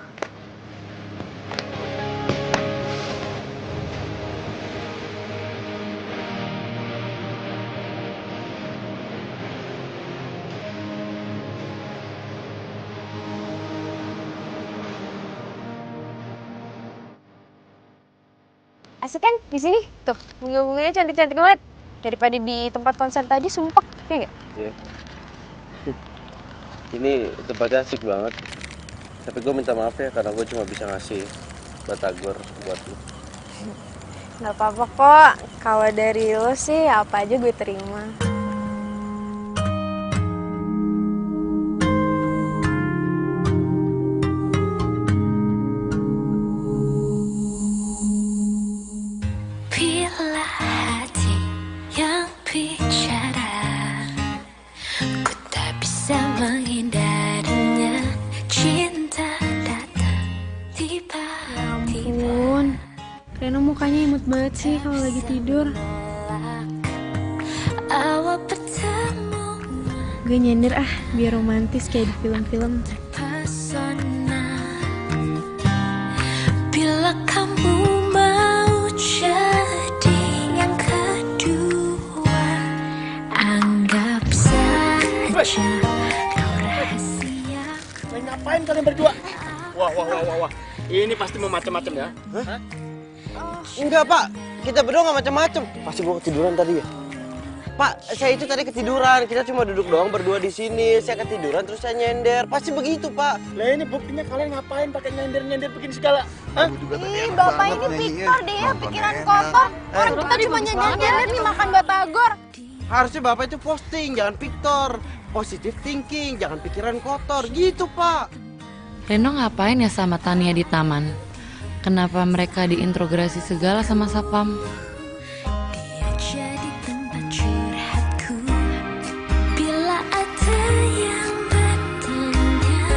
Asik kan di sini? Tuh, bunga-bunganya cantik-cantik banget. Daripada di tempat konser tadi sumpek, ya nggak? Iya. Ini tempatnya asik banget. Tapi gue minta maaf ya karena gue cuma bisa ngasih batagor buat lu. Nggak apa-apa kok. Kalau dari lo sih apa aja gue terima. Bila hati yang bicara, ku tak bisa menghindarinya. Cinta datang tiba-tiba. Ampun, Reno mukanya imut banget sih kalau lagi tidur. Awal bertemu Gue nyender ah, biar romantis kayak di film-film. pesona. Bila kamu mau jadi yang kedua, anggap saja kau rahasia. Main ngapain kalian berdua? Wah. Ini pasti mau macam-macam ya? Hah? Enggak, Pak. Kita berdua nggak macam-macam. Pasti gua ketiduran tadi ya. Pak, saya itu tadi ketiduran. Kita cuma duduk doang berdua di sini. Saya ketiduran terus saya nyender. Pasti begitu, Pak. Lah ini buktinya kalian ngapain pakai nyender-nyender bikin segala? Hah? Ih, bapak ini Victor deh ya, pikiran kotor. Orang kita cuma nyender-nyender nih makan batagor. Harusnya Bapak itu posting, jangan Victor. Positive thinking, jangan pikiran kotor. Gitu, Pak. Reno ngapain ya sama Tania di taman? Kenapa mereka diintrogasi segala sama Sapam? Dia jadi tempat curhatku. Bila ada yang bertanya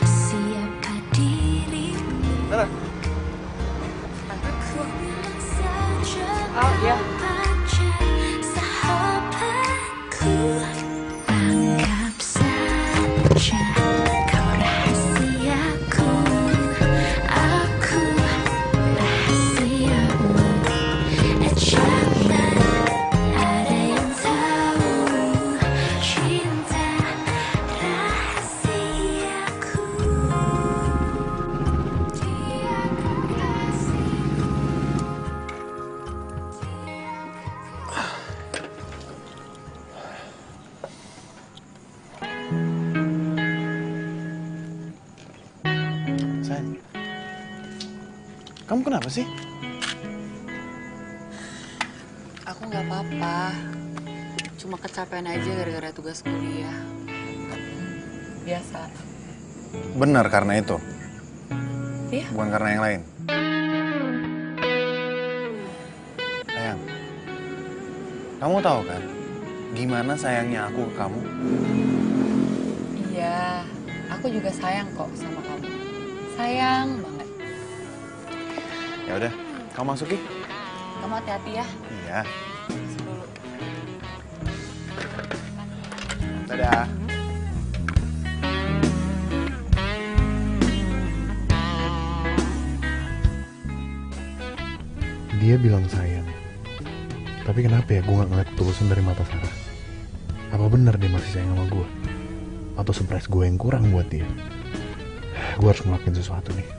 siapa dirimu, aku bilang saja pacar sahabatku. Anggap saja kau rahasiaku, aku rahasiamu. Jangan ada yang tahu cinta rahasia. Kamu kenapa sih? Aku nggak apa-apa. Cuma kecapean aja gara-gara tugas kuliah. Biasa. Benar karena itu. Iya. Bukan karena yang lain. Sayang, kamu tahu kan gimana sayangnya aku ke kamu? Iya, aku juga sayang kok sama kamu. Sayang banget. Ya udah, kamu masuk Ki. Kamu hati-hati ya. Iya. Dadah. Dia bilang sayang. Tapi kenapa ya gue gak ngeliat ketulusan dari mata Sarah? Apa benar dia masih sayang sama gue? Atau surprise gue yang kurang buat dia? Gue harus ngelakuin sesuatu nih.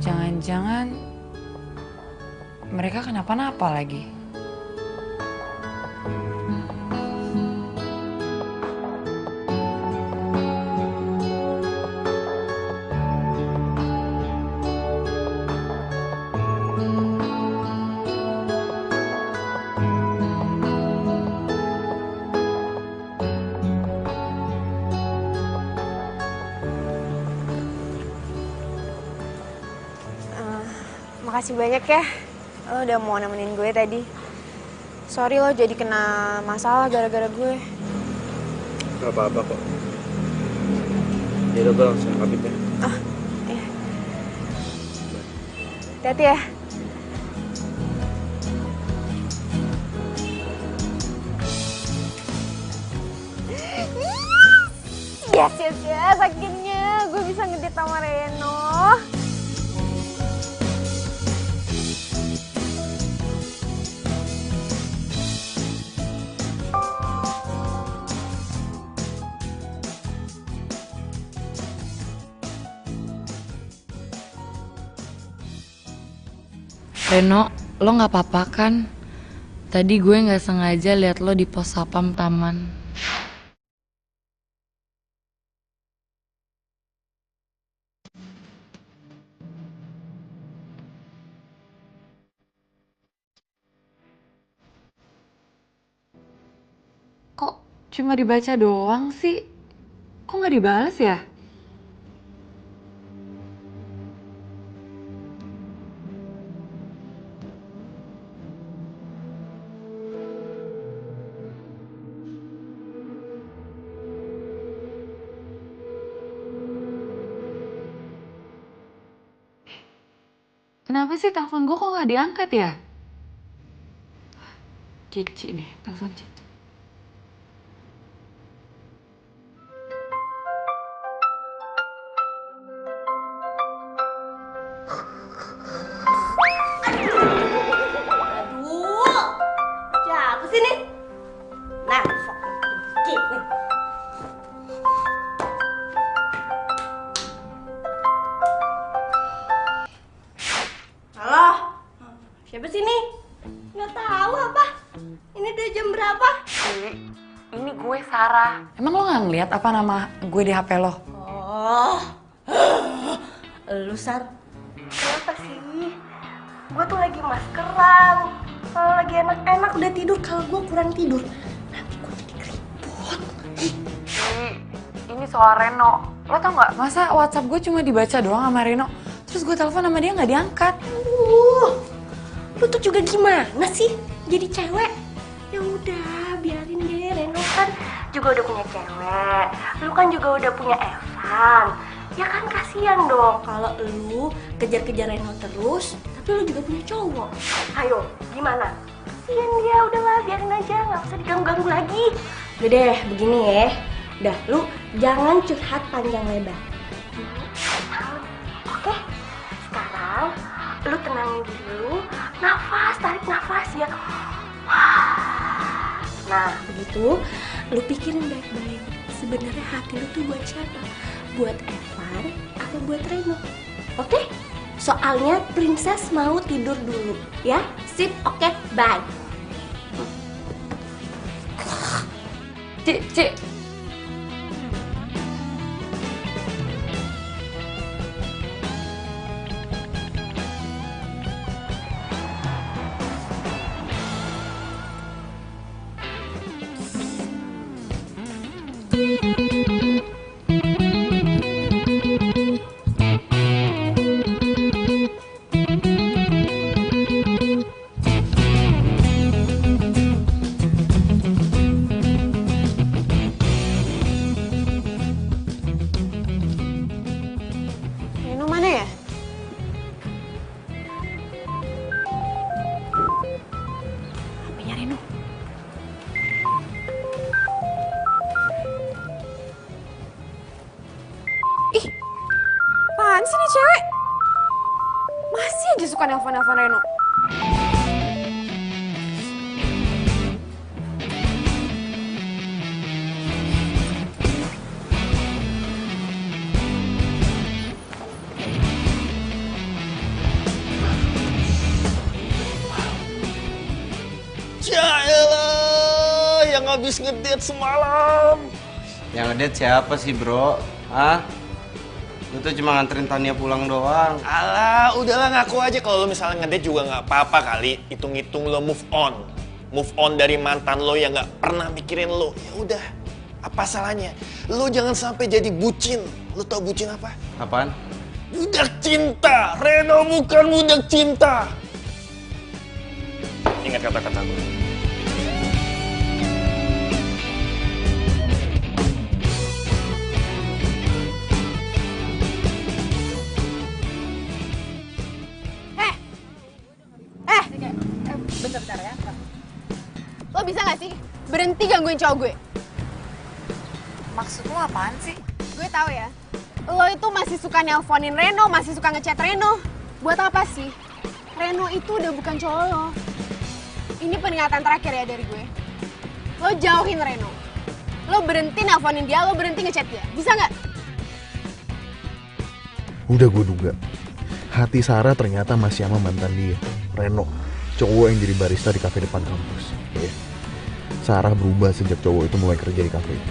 Jangan-jangan mereka kenapa-napa lagi. Makasih banyak ya, lo udah mau nemenin gue tadi. Sorry lo jadi kena masalah gara-gara gue. Gak apa-apa kok. Yaudah gue langsung pamit ya. Ah, iya. Hati-hati ya. Yes, akhirnya gue bisa ngedate sama Reno. Reno, lo nggak apa-apa kan? Tadi gue nggak sengaja lihat lo di pos sapam taman. Kok cuma dibaca doang sih? Kok nggak dibalas ya? Kenapa sih telepon gue kok nggak diangkat ya? Cici nih, telepon Cici. Aduh, siapa sih nih? Nah, sok dikit nih. Halo, siapa sih nih? Nggak tahu apa? Ini udah jam berapa? Ini gue Sarah. Emang lo nggak ngeliat apa nama gue di HP lo? Oh, lu Sar. Kenapa sih? Gue tuh lagi maskeran. Kalau lagi enak-enak udah tidur, kalau gue kurang tidur nanti gue jadi keriput. Ini soal Reno. Lo tau nggak? Masa WhatsApp gue cuma dibaca doang sama Reno? Terus gue telepon sama dia nggak diangkat. Lu tuh juga gimana sih? Jadi cewek? Ya udah, biarin deh. Reno kan juga udah punya cewek. Lu kan juga udah punya Evan. Ya kan kasihan dong kalau lu kejar-kejar Reno terus, tapi lu juga punya cowok. Ayo, gimana? Kasihan dia, udahlah biarin aja, nggak usah diganggu-ganggu lagi. Udah deh, begini ya. Udah, lu jangan curhat panjang lebar. Oke? Sekarang lu tenangin diri lu, nafas, tarik nafas ya. Nah, begitu lu pikirin baik-baik. Sebenarnya hati lu tuh buat siapa? Buat Evan atau buat Reno? Oke? Soalnya princess mau tidur dulu, ya? Sip, oke, bye. Ci. Reno mana ya? HP-nya Reno. Ih, apaan sih nih cewek? Masih aja suka nelfon-nelfon Reno. Yaelah, yang habis ngedate semalam. Yang ngedate siapa sih, bro? Hah? Lu tuh cuma nganterin Tania pulang doang. Alah, udahlah ngaku aja kalau lo misalnya ngedate juga nggak apa-apa kali. Hitung-hitung lo move on. Move on dari mantan lo yang nggak pernah mikirin lo. Ya udah, apa salahnya? Lo jangan sampai jadi bucin. Lo tau bucin apa? Apaan? Budak cinta. Reno bukan budak cinta. Ingat kata-kata gue. Bentar-bentar ya. Lo bisa gak sih berhenti gangguin cowok gue? Maksud lo apaan sih? Gue tahu ya. Lo itu masih suka nelponin Reno, masih suka ngechat Reno. Buat apa sih? Reno itu udah bukan cowok lo. Ini peringatan terakhir ya dari gue. Lo jauhin Reno. Lo berhenti nelponin dia, lo berhenti ngechat dia. Bisa nggak? Udah gue duga. Hati Sarah ternyata masih sama mantan dia, Reno. Cowok yang jadi barista di kafe depan kampus. Ya. Sarah berubah sejak cowok itu mulai kerja di kafe itu.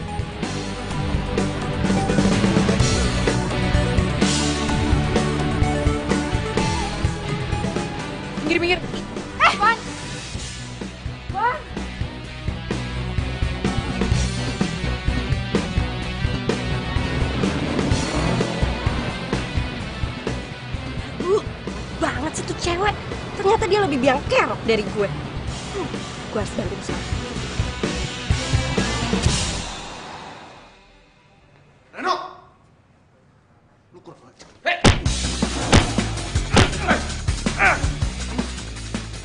Minggir. Wan! Wan! Banget sih tuh cewek. Ternyata dia lebih biang kerok dari gue. Gue harus bantu sekarang. Reno! Lu kurang ajar.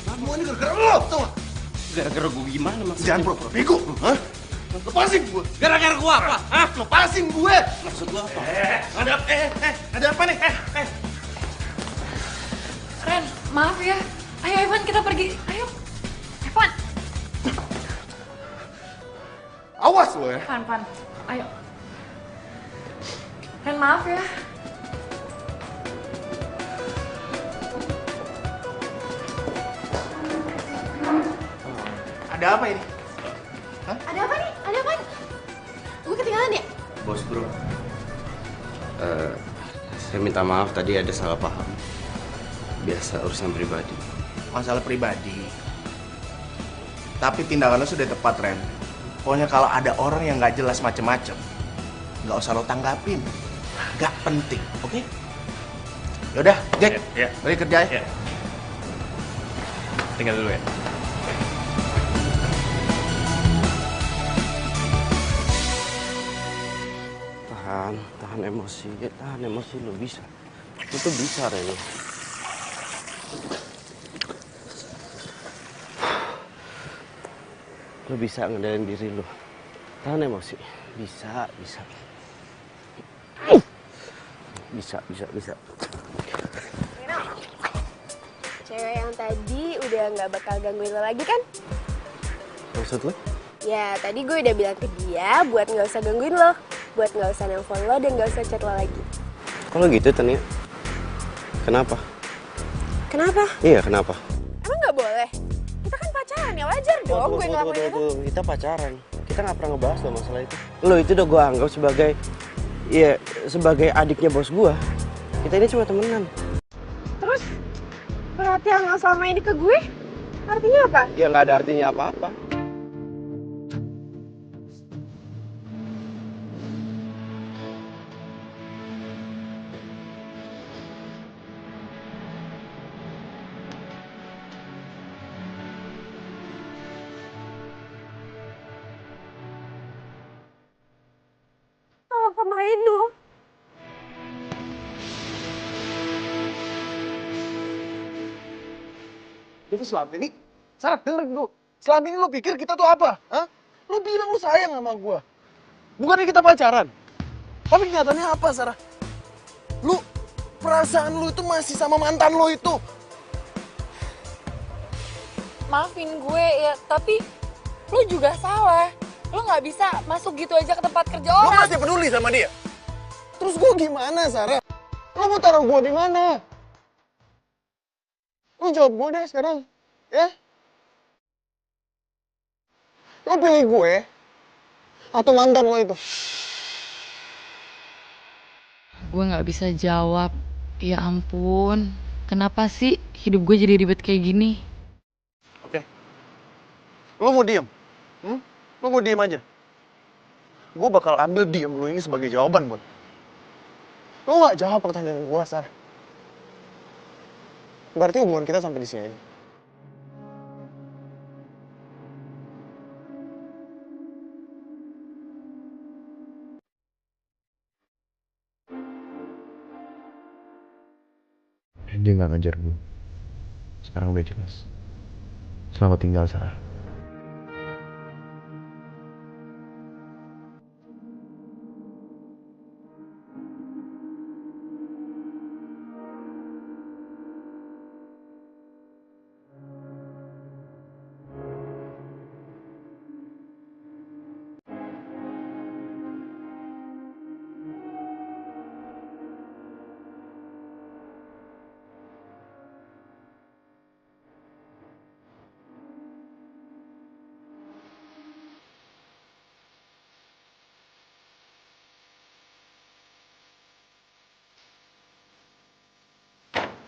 Semua ini gara-gara lo, tau gak? Gara-gara gue gimana maksudnya? Jangan pura-pura bego, hah? Lepasin gue. Gara-gara gue apa? Hah? Lepasin gue. Maksud lu apa? Ada apa nih? Ren, maaf ya. Ayo Evan, kita pergi. Ayo. Evan. Awas lo ya. Evan. Ayo. Ren, maaf ya. Ada apa ini? Hah? Ada apa nih? Ada apa? Gue ketinggalan ya? Bos bro, saya minta maaf tadi ada salah paham. Biasa urusan pribadi. Masalah pribadi. Tapi tindakan lo sudah tepat, Ren. Pokoknya kalau ada orang yang nggak jelas macem-macem, nggak usah lo tanggapin. Nggak penting, oke? Yaudah, Jack, balik kerja ya. Tinggal dulu ya. Tahan emosi lo bisa. Itu bisa, Reno. Lo bisa ngendalin diri lo. Tahan emosi. Bisa. Bisa. Reno, cewek yang tadi udah nggak bakal gangguin lo lagi kan? Maksud lo? Ya, tadi gue udah bilang ke dia buat nggak usah gangguin lo. Buat nggak usah nelfon lo dan nggak usah chat lo lagi. Kalau gitu, Tania. Kenapa? Kenapa? Iya, kenapa? Emang nggak boleh? Kita kan pacaran ya, wajar dong gue ngelakuin itu. Kita pacaran, oke? kita nggak pernah ngebahas loh masalah itu. Lo itu udah gue anggap sebagai, ya sebagai adiknya bos gue. Kita ini cuma temenan. Terus perhatian lo selama ini ke gue artinya apa? Ya nggak ada artinya apa-apa. Sama Eno. Itu selama ini, Sarah denger dulu. Selama ini lo pikir kita tuh apa? Hah? Lo bilang lo sayang sama gue. Bukannya kita pacaran. Tapi kenyataannya apa, Sarah? Lu, perasaan lu itu masih sama mantan lo itu. Maafin gue ya, tapi lu juga salah. Lu nggak bisa masuk gitu aja ke tempat kerja Lo orang. masih peduli sama dia. Terus gue gimana, Sarah? Lo mau taruh gue di mana? Lo jawab gue deh sekarang, ya? Lo pilih gue atau mantan lo itu? Gue nggak bisa jawab. Ya ampun, kenapa sih hidup gue jadi ribet kayak gini? Oke. Lo mau diem? Lo mau diem aja? Gue bakal ambil diem lo ini sebagai jawaban buat. Lo gak jawab pertanyaan gue, Sarah. Berarti hubungan kita sampai di sini aja. Dia nggak ngejar gue. Sekarang udah jelas. Selamat tinggal, Sarah.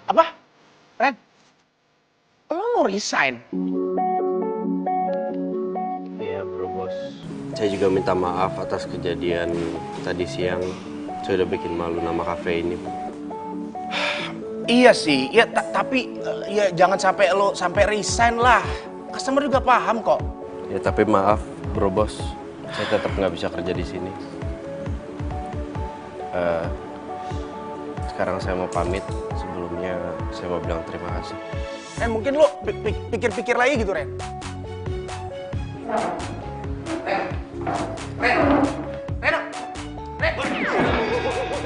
Apa? Ren? Lo mau resign? Iya bro bos. Saya juga minta maaf atas kejadian tadi siang. Saya udah bikin malu nama kafe ini. Iya sih, ya tapi ya jangan sampai lo sampai resign lah. Customer juga paham kok. Ya tapi maaf bro bos. Saya tetap nggak bisa kerja di sini. Sekarang saya mau pamit. Sebelumnya saya mau bilang terima kasih. Ren, mungkin lo pikir-pikir lagi gitu, Ren.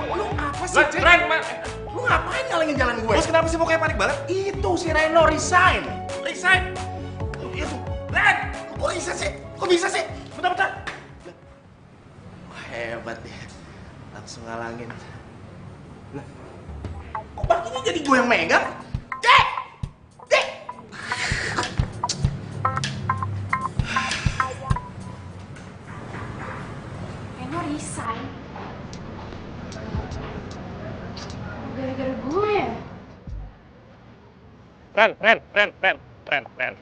Lu apa sih, Cek? Lu ngapain ngalangin jalan gue? Terus kenapa sih mukanya panik banget? Itu si Reno resign. Resign? Itu. Ren, kok bisa sih? Kok bisa sih? Bentar. Wah, hebat ya. Langsung ngalangin. Lah, kok parkirnya jadi gue yang megang? Cek! Cek! Eno resign. Gara-gara gue ya? Ren.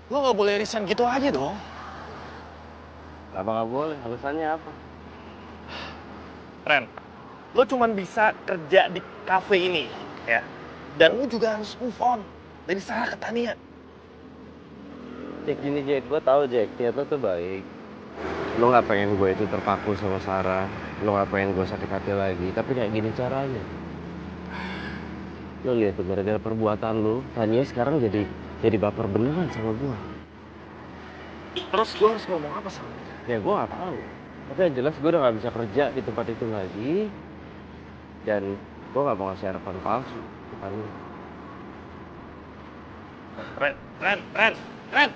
Lo gak boleh resign gitu aja dong. Apa nggak boleh? Alasannya apa? Ren, lo cuman bisa kerja di cafe ini, ya. Dan lo juga harus move on dari Sarah ke Tania. Jack gini Jack, gue tau Jack, niat lo tuh baik. Lo nggak pengen gue itu terpaku sama Sarah, lo nggak pengen gue sakit hati lagi. Tapi kayak gini caranya. Lo lihat tuh gara-gara perbuatan lo, Tania sekarang jadi baper beneran sama gue. Terus gue harus ngomong apa sama dia? Ya gue nggak tahu. Tapi yang jelas gue udah nggak bisa kerja di tempat itu lagi. Dan gue nggak mau ngasih harapan palsu ke Tania. Ren.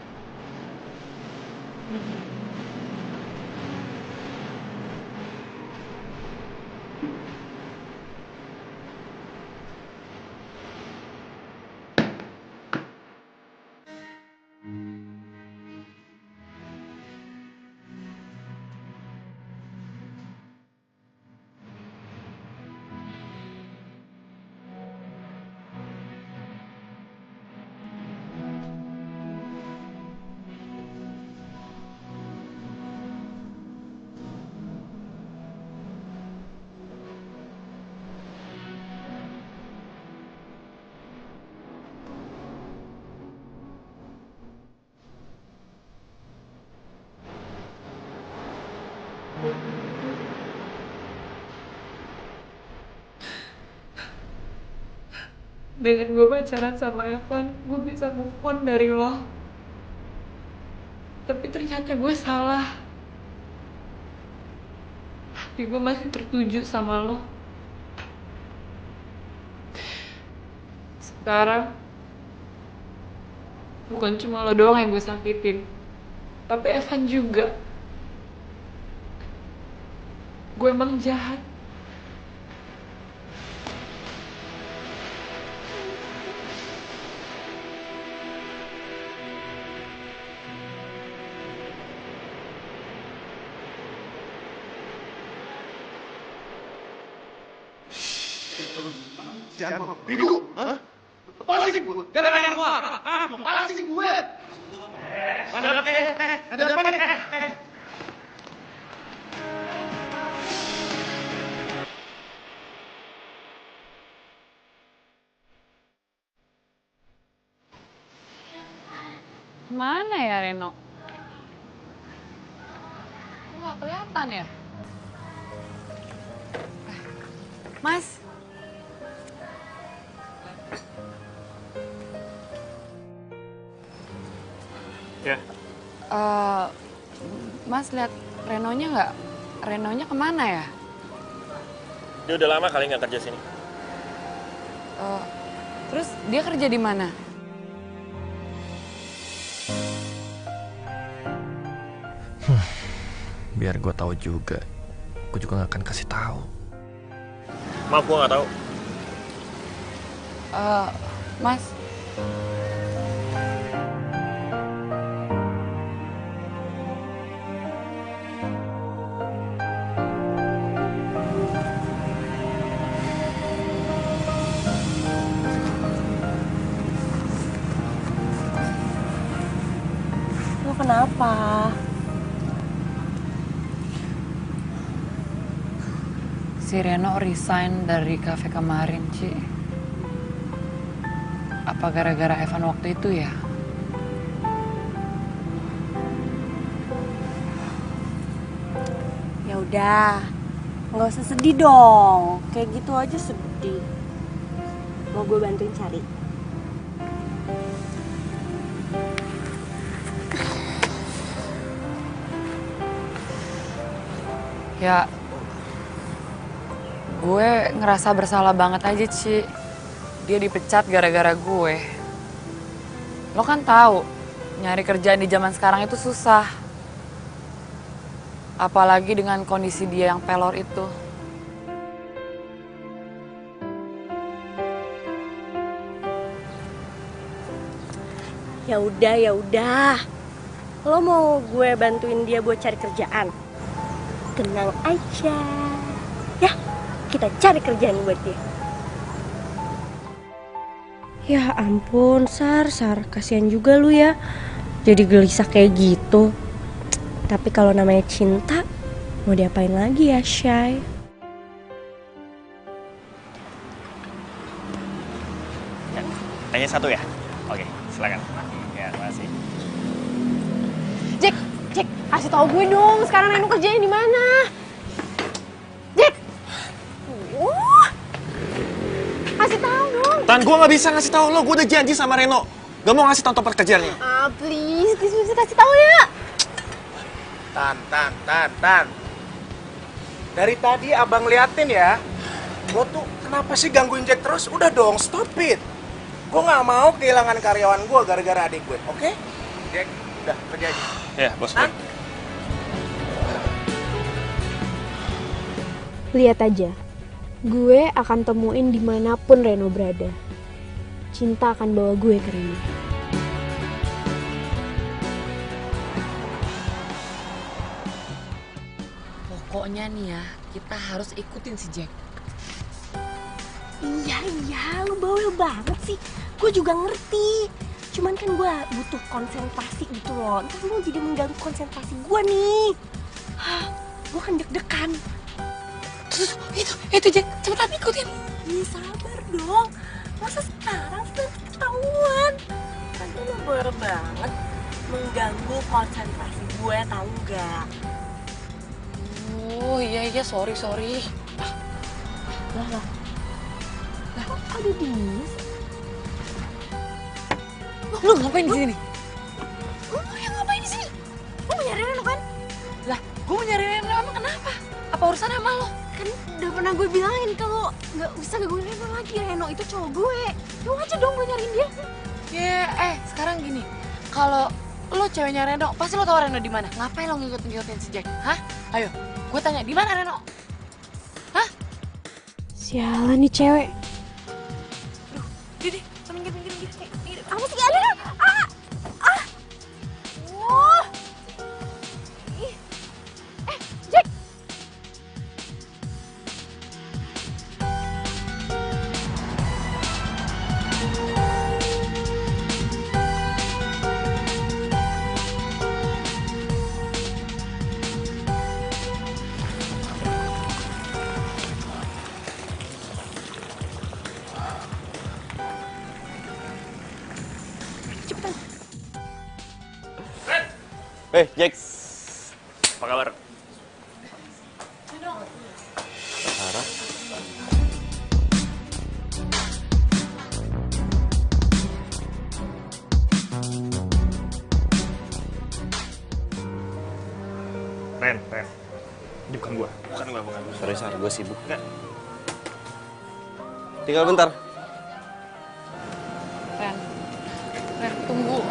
dengan gue pacaran sama Evan, gue bisa move on dari lo. Tapi ternyata gue salah. Hati gue masih tertuju sama lo. Sekarang, bukan cuma lo doang yang gue sakitin, tapi Evan juga. Gue emang jahat. Jangan bego, hah? Lepasin sih gue, gara-gara gue, hah? Lepasin sih gue. Ada apa nih? Mana ya Reno? Kok gak kelihatan ya? Mas. Ya. Mas lihat Renonya nggak? Renonya kemana ya? Dia udah lama kali nggak kerja sini. Terus dia kerja di mana? Biar gue tahu juga, gue juga nggak akan kasih tahu. Maaf, gue nggak tahu. Mas. Lo kenapa? Si Reno resign dari kafe kemarin, Ci. Apa gara-gara Evan waktu itu ya? Ya udah, nggak usah sedih dong. Kayak gitu aja sedih. Mau gue bantuin cari? Ya, gue ngerasa bersalah banget aja, Ci. Dia dipecat gara-gara gue. Lo kan tahu, nyari kerjaan di zaman sekarang itu susah. Apalagi dengan kondisi dia yang pelor itu. Ya udah. Lo mau gue bantuin dia buat cari kerjaan? Tenang aja. Ya, kita cari kerjaan buat dia. Ya ampun, Sar, kasihan juga lu ya. Jadi gelisah kayak gitu. Tapi kalau namanya cinta, mau diapain lagi ya, Shay? Tanya satu ya? Oke, silakan. Ya, terima kasih. Jack, kasih tau gue dong, sekarang Reno kerjanya di mana? Jack! Kasih tahu dong. Tan, gue nggak bisa ngasih tahu lo. Gue udah janji sama Reno. Gak mau ngasih tahu tempat kerjaannya. Please kasih tahu ya. Tan. Dari tadi abang liatin ya. Lo tuh kenapa sih gangguin Jack terus? Udah dong, stop it. Gue nggak mau kehilangan karyawan gue gara-gara adik gue, oke? Jack, udah kerja aja. Ya, bos. Lihat aja, gue akan temuin dimanapun Reno berada. Cinta akan bawa gue ke Reno. Pokoknya nih ya, kita harus ikutin si Jack. Iya, lu bawel banget sih. Gue juga ngerti. Cuman kan gue butuh konsentrasi gitu loh. Ntar lu jadi mengganggu konsentrasi gue nih. Gue kan deg-degan. Terus itu Jack, cepetan ikutin. Ih, sabar dong. Masa sekarang sih ketahuan. Kan lu bawel banget. Mengganggu konsentrasi gue, tau gak? Oh iya, sorry. Lah. Kok ada dia sih? Lu ngapain di sini? Lu yang ngapain di sini? Lu mau nyari Reno kan? Lah, gue mau nyari Reno, emang kenapa? Apa urusannya sama lo? Kan udah pernah gue bilangin kalau nggak usah gangguin Reno lagi. Reno itu cowok gue. Lu aja dong gue nyariin dia. Ya, sekarang gini. Kalau lo ceweknya Reno, pasti lo tau Reno di mana. Ngapain lo ngikut-ngikutin si Jack? Hah? Ayo, gue tanya, di mana Reno? Hah? Sialan nih cewek. Didi, Minggir. Apa sih? Ada. Wah. Ih. Jack. Jack. Apa kabar? Sarah. Ren. Ini bukan gua. Sorry, Sar, gue sibuk. Enggak. Tinggal bentar. Ren, tunggu.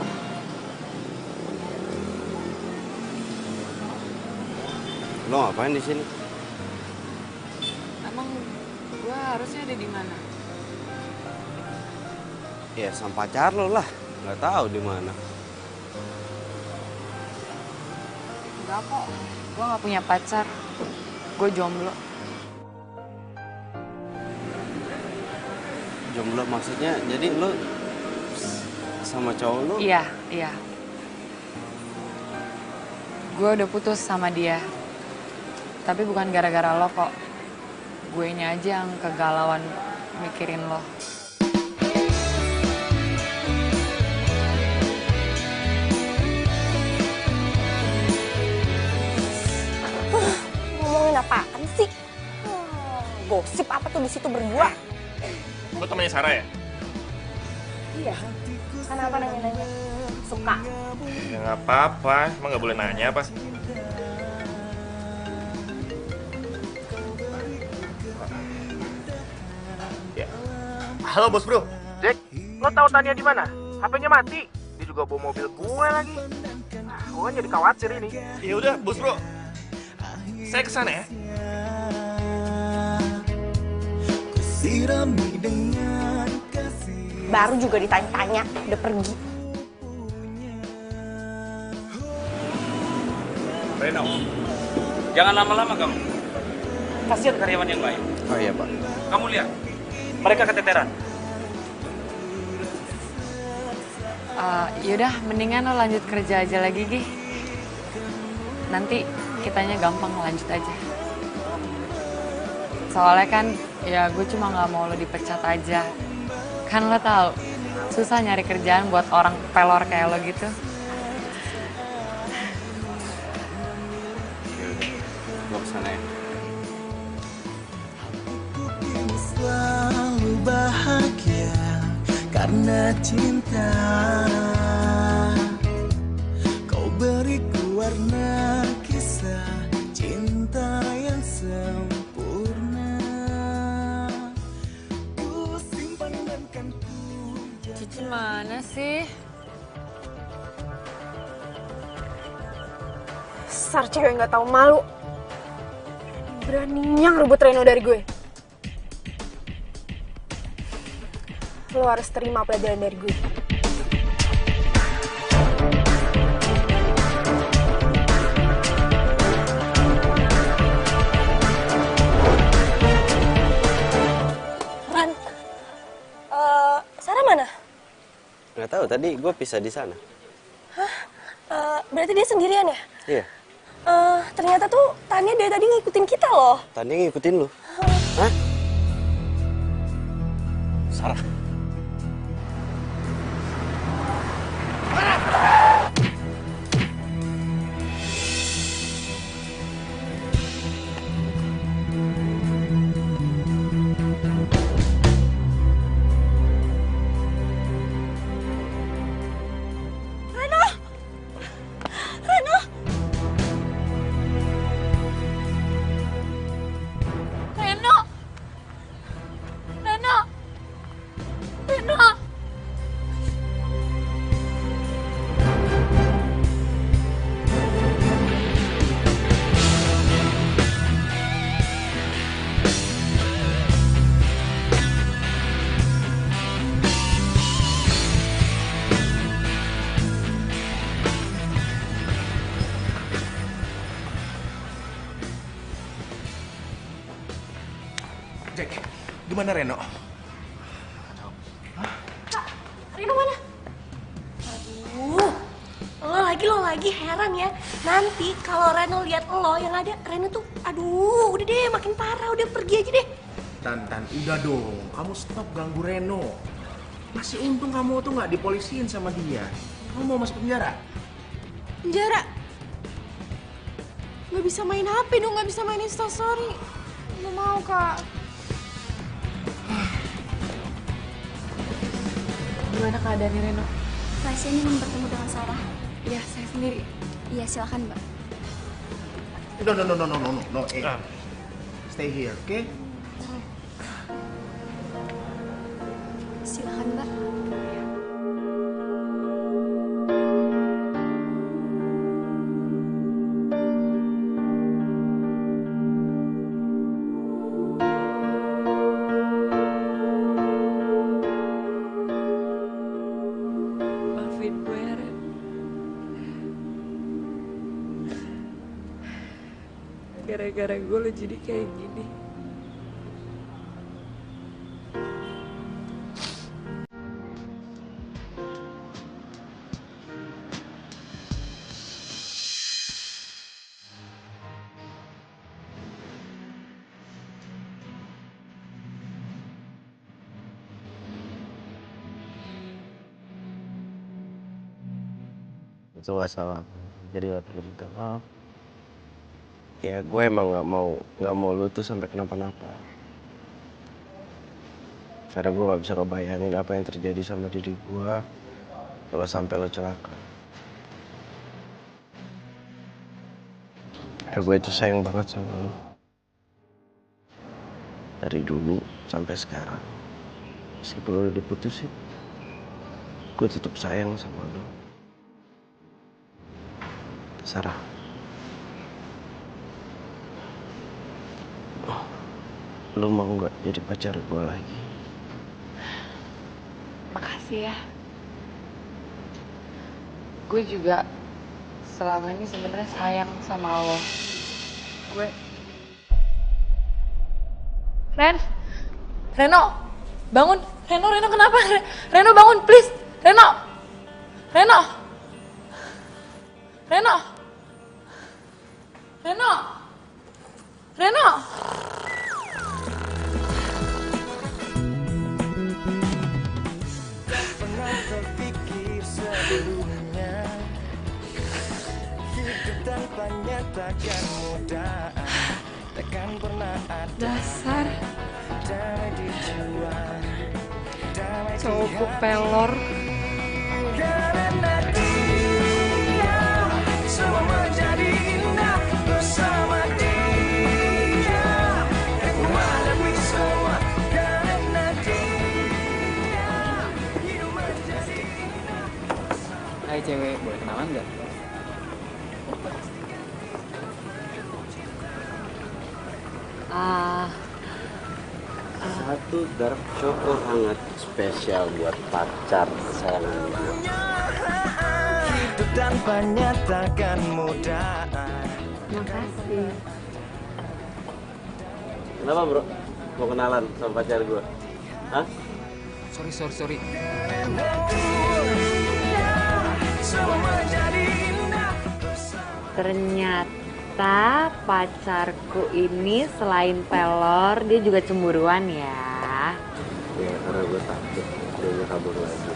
Lo ngapain di sini? Emang gue harusnya ada di mana? Ya sama pacar lo lah. Nggak tahu di mana. Enggak kok, gue gak punya pacar. Gue jomblo. Jomblo maksudnya? Jadi lo sama cowok lo? Iya. Gue udah putus sama dia. Tapi bukan gara-gara lo kok. Guenya aja yang kegalauan mikirin lo. Ngomongin apaan sih? Gosip apa tuh di situ berdua? Lo temannya Sarah ya? Iya. Kenapa nanya-nanya? Suka. Ya nggak apa-apa, emang nggak boleh nanya apa? Ya. Halo bos bro. Jack, lo tahu Tania di mana? HP-nya mati. Dia juga bawa mobil gue lagi. Gue jadi khawatir ini. Ya udah bos bro, saya kesana ya. Baru juga ditanya-tanya, udah pergi. Reno, jangan lama-lama kamu. Kasihan karyawan yang baik. Oh iya, Pak. Kamu lihat, mereka keteteran. Yaudah, mendingan lo lanjut kerja aja lagi, Gi. Nanti kitanya gampang lanjut aja. Soalnya kan, ya gue cuma gak mau lo dipecat aja. Kan lo tahu, susah nyari kerjaan buat orang pelor kayak lo gitu. Gue kesana ya. Selalu bahagia karena cinta. Kau beriku warna kisah cinta yang sempurna. Ku simpan dan kan ku jaga. Cici mana sih? Dasar cewek nggak tahu malu. Beraninya ngerebut Reno dari gue. Lo harus terima pelajaran dari gue. Ran, Sarah mana? Nggak tahu, tadi gue pisah di sana. Berarti dia sendirian ya? Iya. Ternyata tuh Tania dari tadi ngikutin kita loh. Tania ngikutin lu. Hah? Sarah. Gimana Reno? Reno mana? Aduh, lo lagi heran ya. Nanti kalau Reno lihat lo yang ada, Reno tuh, aduh, udah deh makin parah, udah pergi aja deh. Tan, udah dong. Kamu stop ganggu Reno. Masih untung kamu tuh nggak dipolisiin sama dia. Kamu mau masuk penjara? Penjara? Nggak bisa main HP dong, nggak bisa main Instastory. Nggak mau, Kak. Gimana keadaannya Reno? Pasien ingin bertemu dengan Sarah. Iya, saya sendiri. Iya, silakan, Mbak. No. Stay here, oke? Silakan, Mbak. Maafin gue ya, Ren. Gara-gara gue lo jadi kayak gini. Itu gak salah. Jadi gak perlu minta maaf. Ya gue emang gak mau lu tuh sampai kenapa-napa. Karena gue gak bisa ngebayangin apa yang terjadi sama diri gue kalau sampai lo celaka. Ya gue itu sayang banget sama lo. Dari dulu sampai sekarang. Meskipun lo udah diputusin, gue tetap sayang sama lo. Sarah. Lu mau nggak jadi pacar gue lagi? Makasih ya. Gue juga selama ini sebenarnya sayang sama lo. Reno, bangun. Reno kenapa? Reno bangun, please. Reno. Pernah terpikir sebelumnya hidup tanpanya takkan mudah, takkan pernah ada Dasar damai di jiwa, damai di cowok hati. pelor. Karena dia semua menjadi indah bersama dia. Aku menghadapi semua karena dia hidup menjadi indah. Hai cewek, boleh kenalan nggak? Satu dark choco hangat spesial buat pacar kesayangan gue. Hidup tanpanya takkan mudah. Makasih. Kenapa bro? Mau kenalan sama pacar gue? Hah? Sorry. Ternyata pacarku ini selain pelor, dia juga cemburuan ya. Ya karena gue takut dia kabur lagi.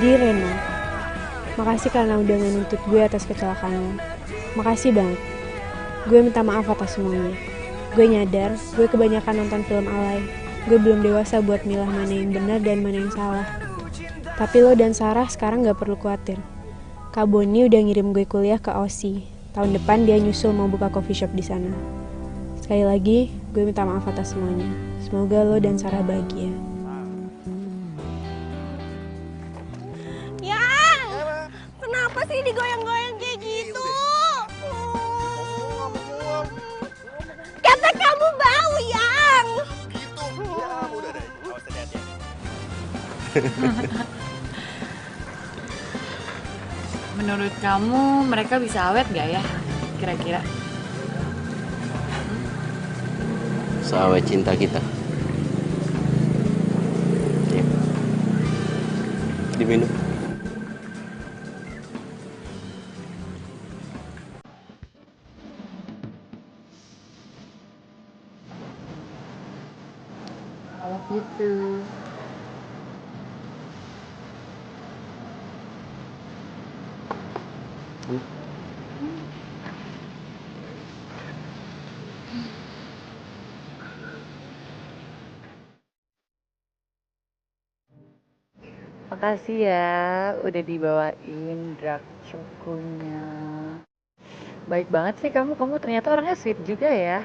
Di Reno, makasih karena udah ngenuntut gue atas kecelakaan lo. Makasih banget. Gue minta maaf atas semuanya. Gue nyadar, gue kebanyakan nonton film alay. Gue belum dewasa buat milah mana yang benar dan mana yang salah. Tapi lo dan Sarah sekarang gak perlu khawatir. Kak Boni udah ngirim gue kuliah ke Aussie. Tahun depan dia nyusul mau buka coffee shop di sana. Sekali lagi, gue minta maaf atas semuanya. Semoga lo dan Sarah bahagia. Yang, kenapa sih digoyang-goyang kayak gitu? Kata kamu bau, Yang. Menurut kamu mereka bisa awet gak ya? Kira-kira? Seawet cinta kita. Ya. Diminum. Kalau gitu. Makasih ya udah dibawain drag choconya. Baik banget sih kamu ternyata orangnya sweet juga ya.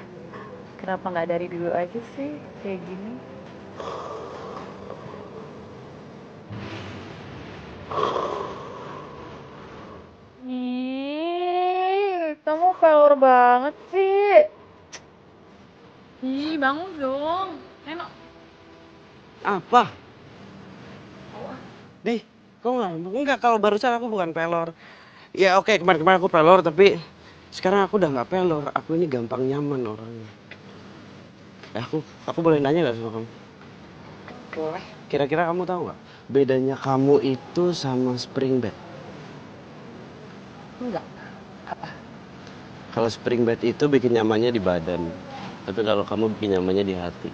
Kenapa nggak dari dulu aja sih kayak gini? Ih, kamu pelor banget sih. Ih, bangun dong. Reno. Apa? Dih, kok enggak kalau barusan aku bukan pelor. Ya oke, kemarin-kemarin aku pelor tapi sekarang aku udah nggak pelor. Aku ini gampang nyaman orangnya. Aku boleh nanya nggak sama kamu? Boleh. Kira-kira kamu tahu nggak bedanya kamu itu sama spring bed? Enggak. Apa? Kalau spring bed itu bikin nyamannya di badan, tapi kalau kamu bikin nyamannya di hati.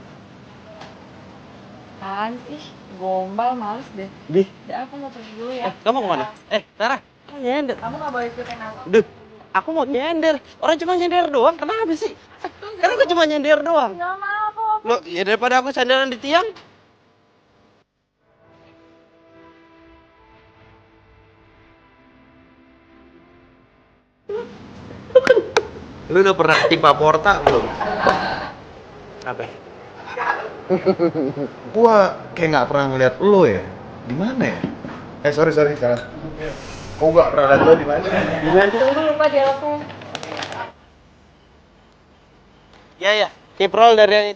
Apaan sih? Gombal, males deh. Dih. Udah, aku mau pergi dulu ya. Kamu kemana? Sarah, nyender. Kamu gak boleh ikutin aku. Duh, aku mau nyender. Orang cuma nyender doang, kenapa sih? Karena aku cuma nyender doang. Gak mau aku. Loh, ya daripada aku sandaran di tiang. Lu udah pernah timpa porta belum? Apa? Gua kayak nggak pernah ngeliat lo ya. Di mana ya? Sorry salah. Kok nggak pernah liat lo di mana? Di mana? Tunggu lupa di aku. Ya, kiprol dari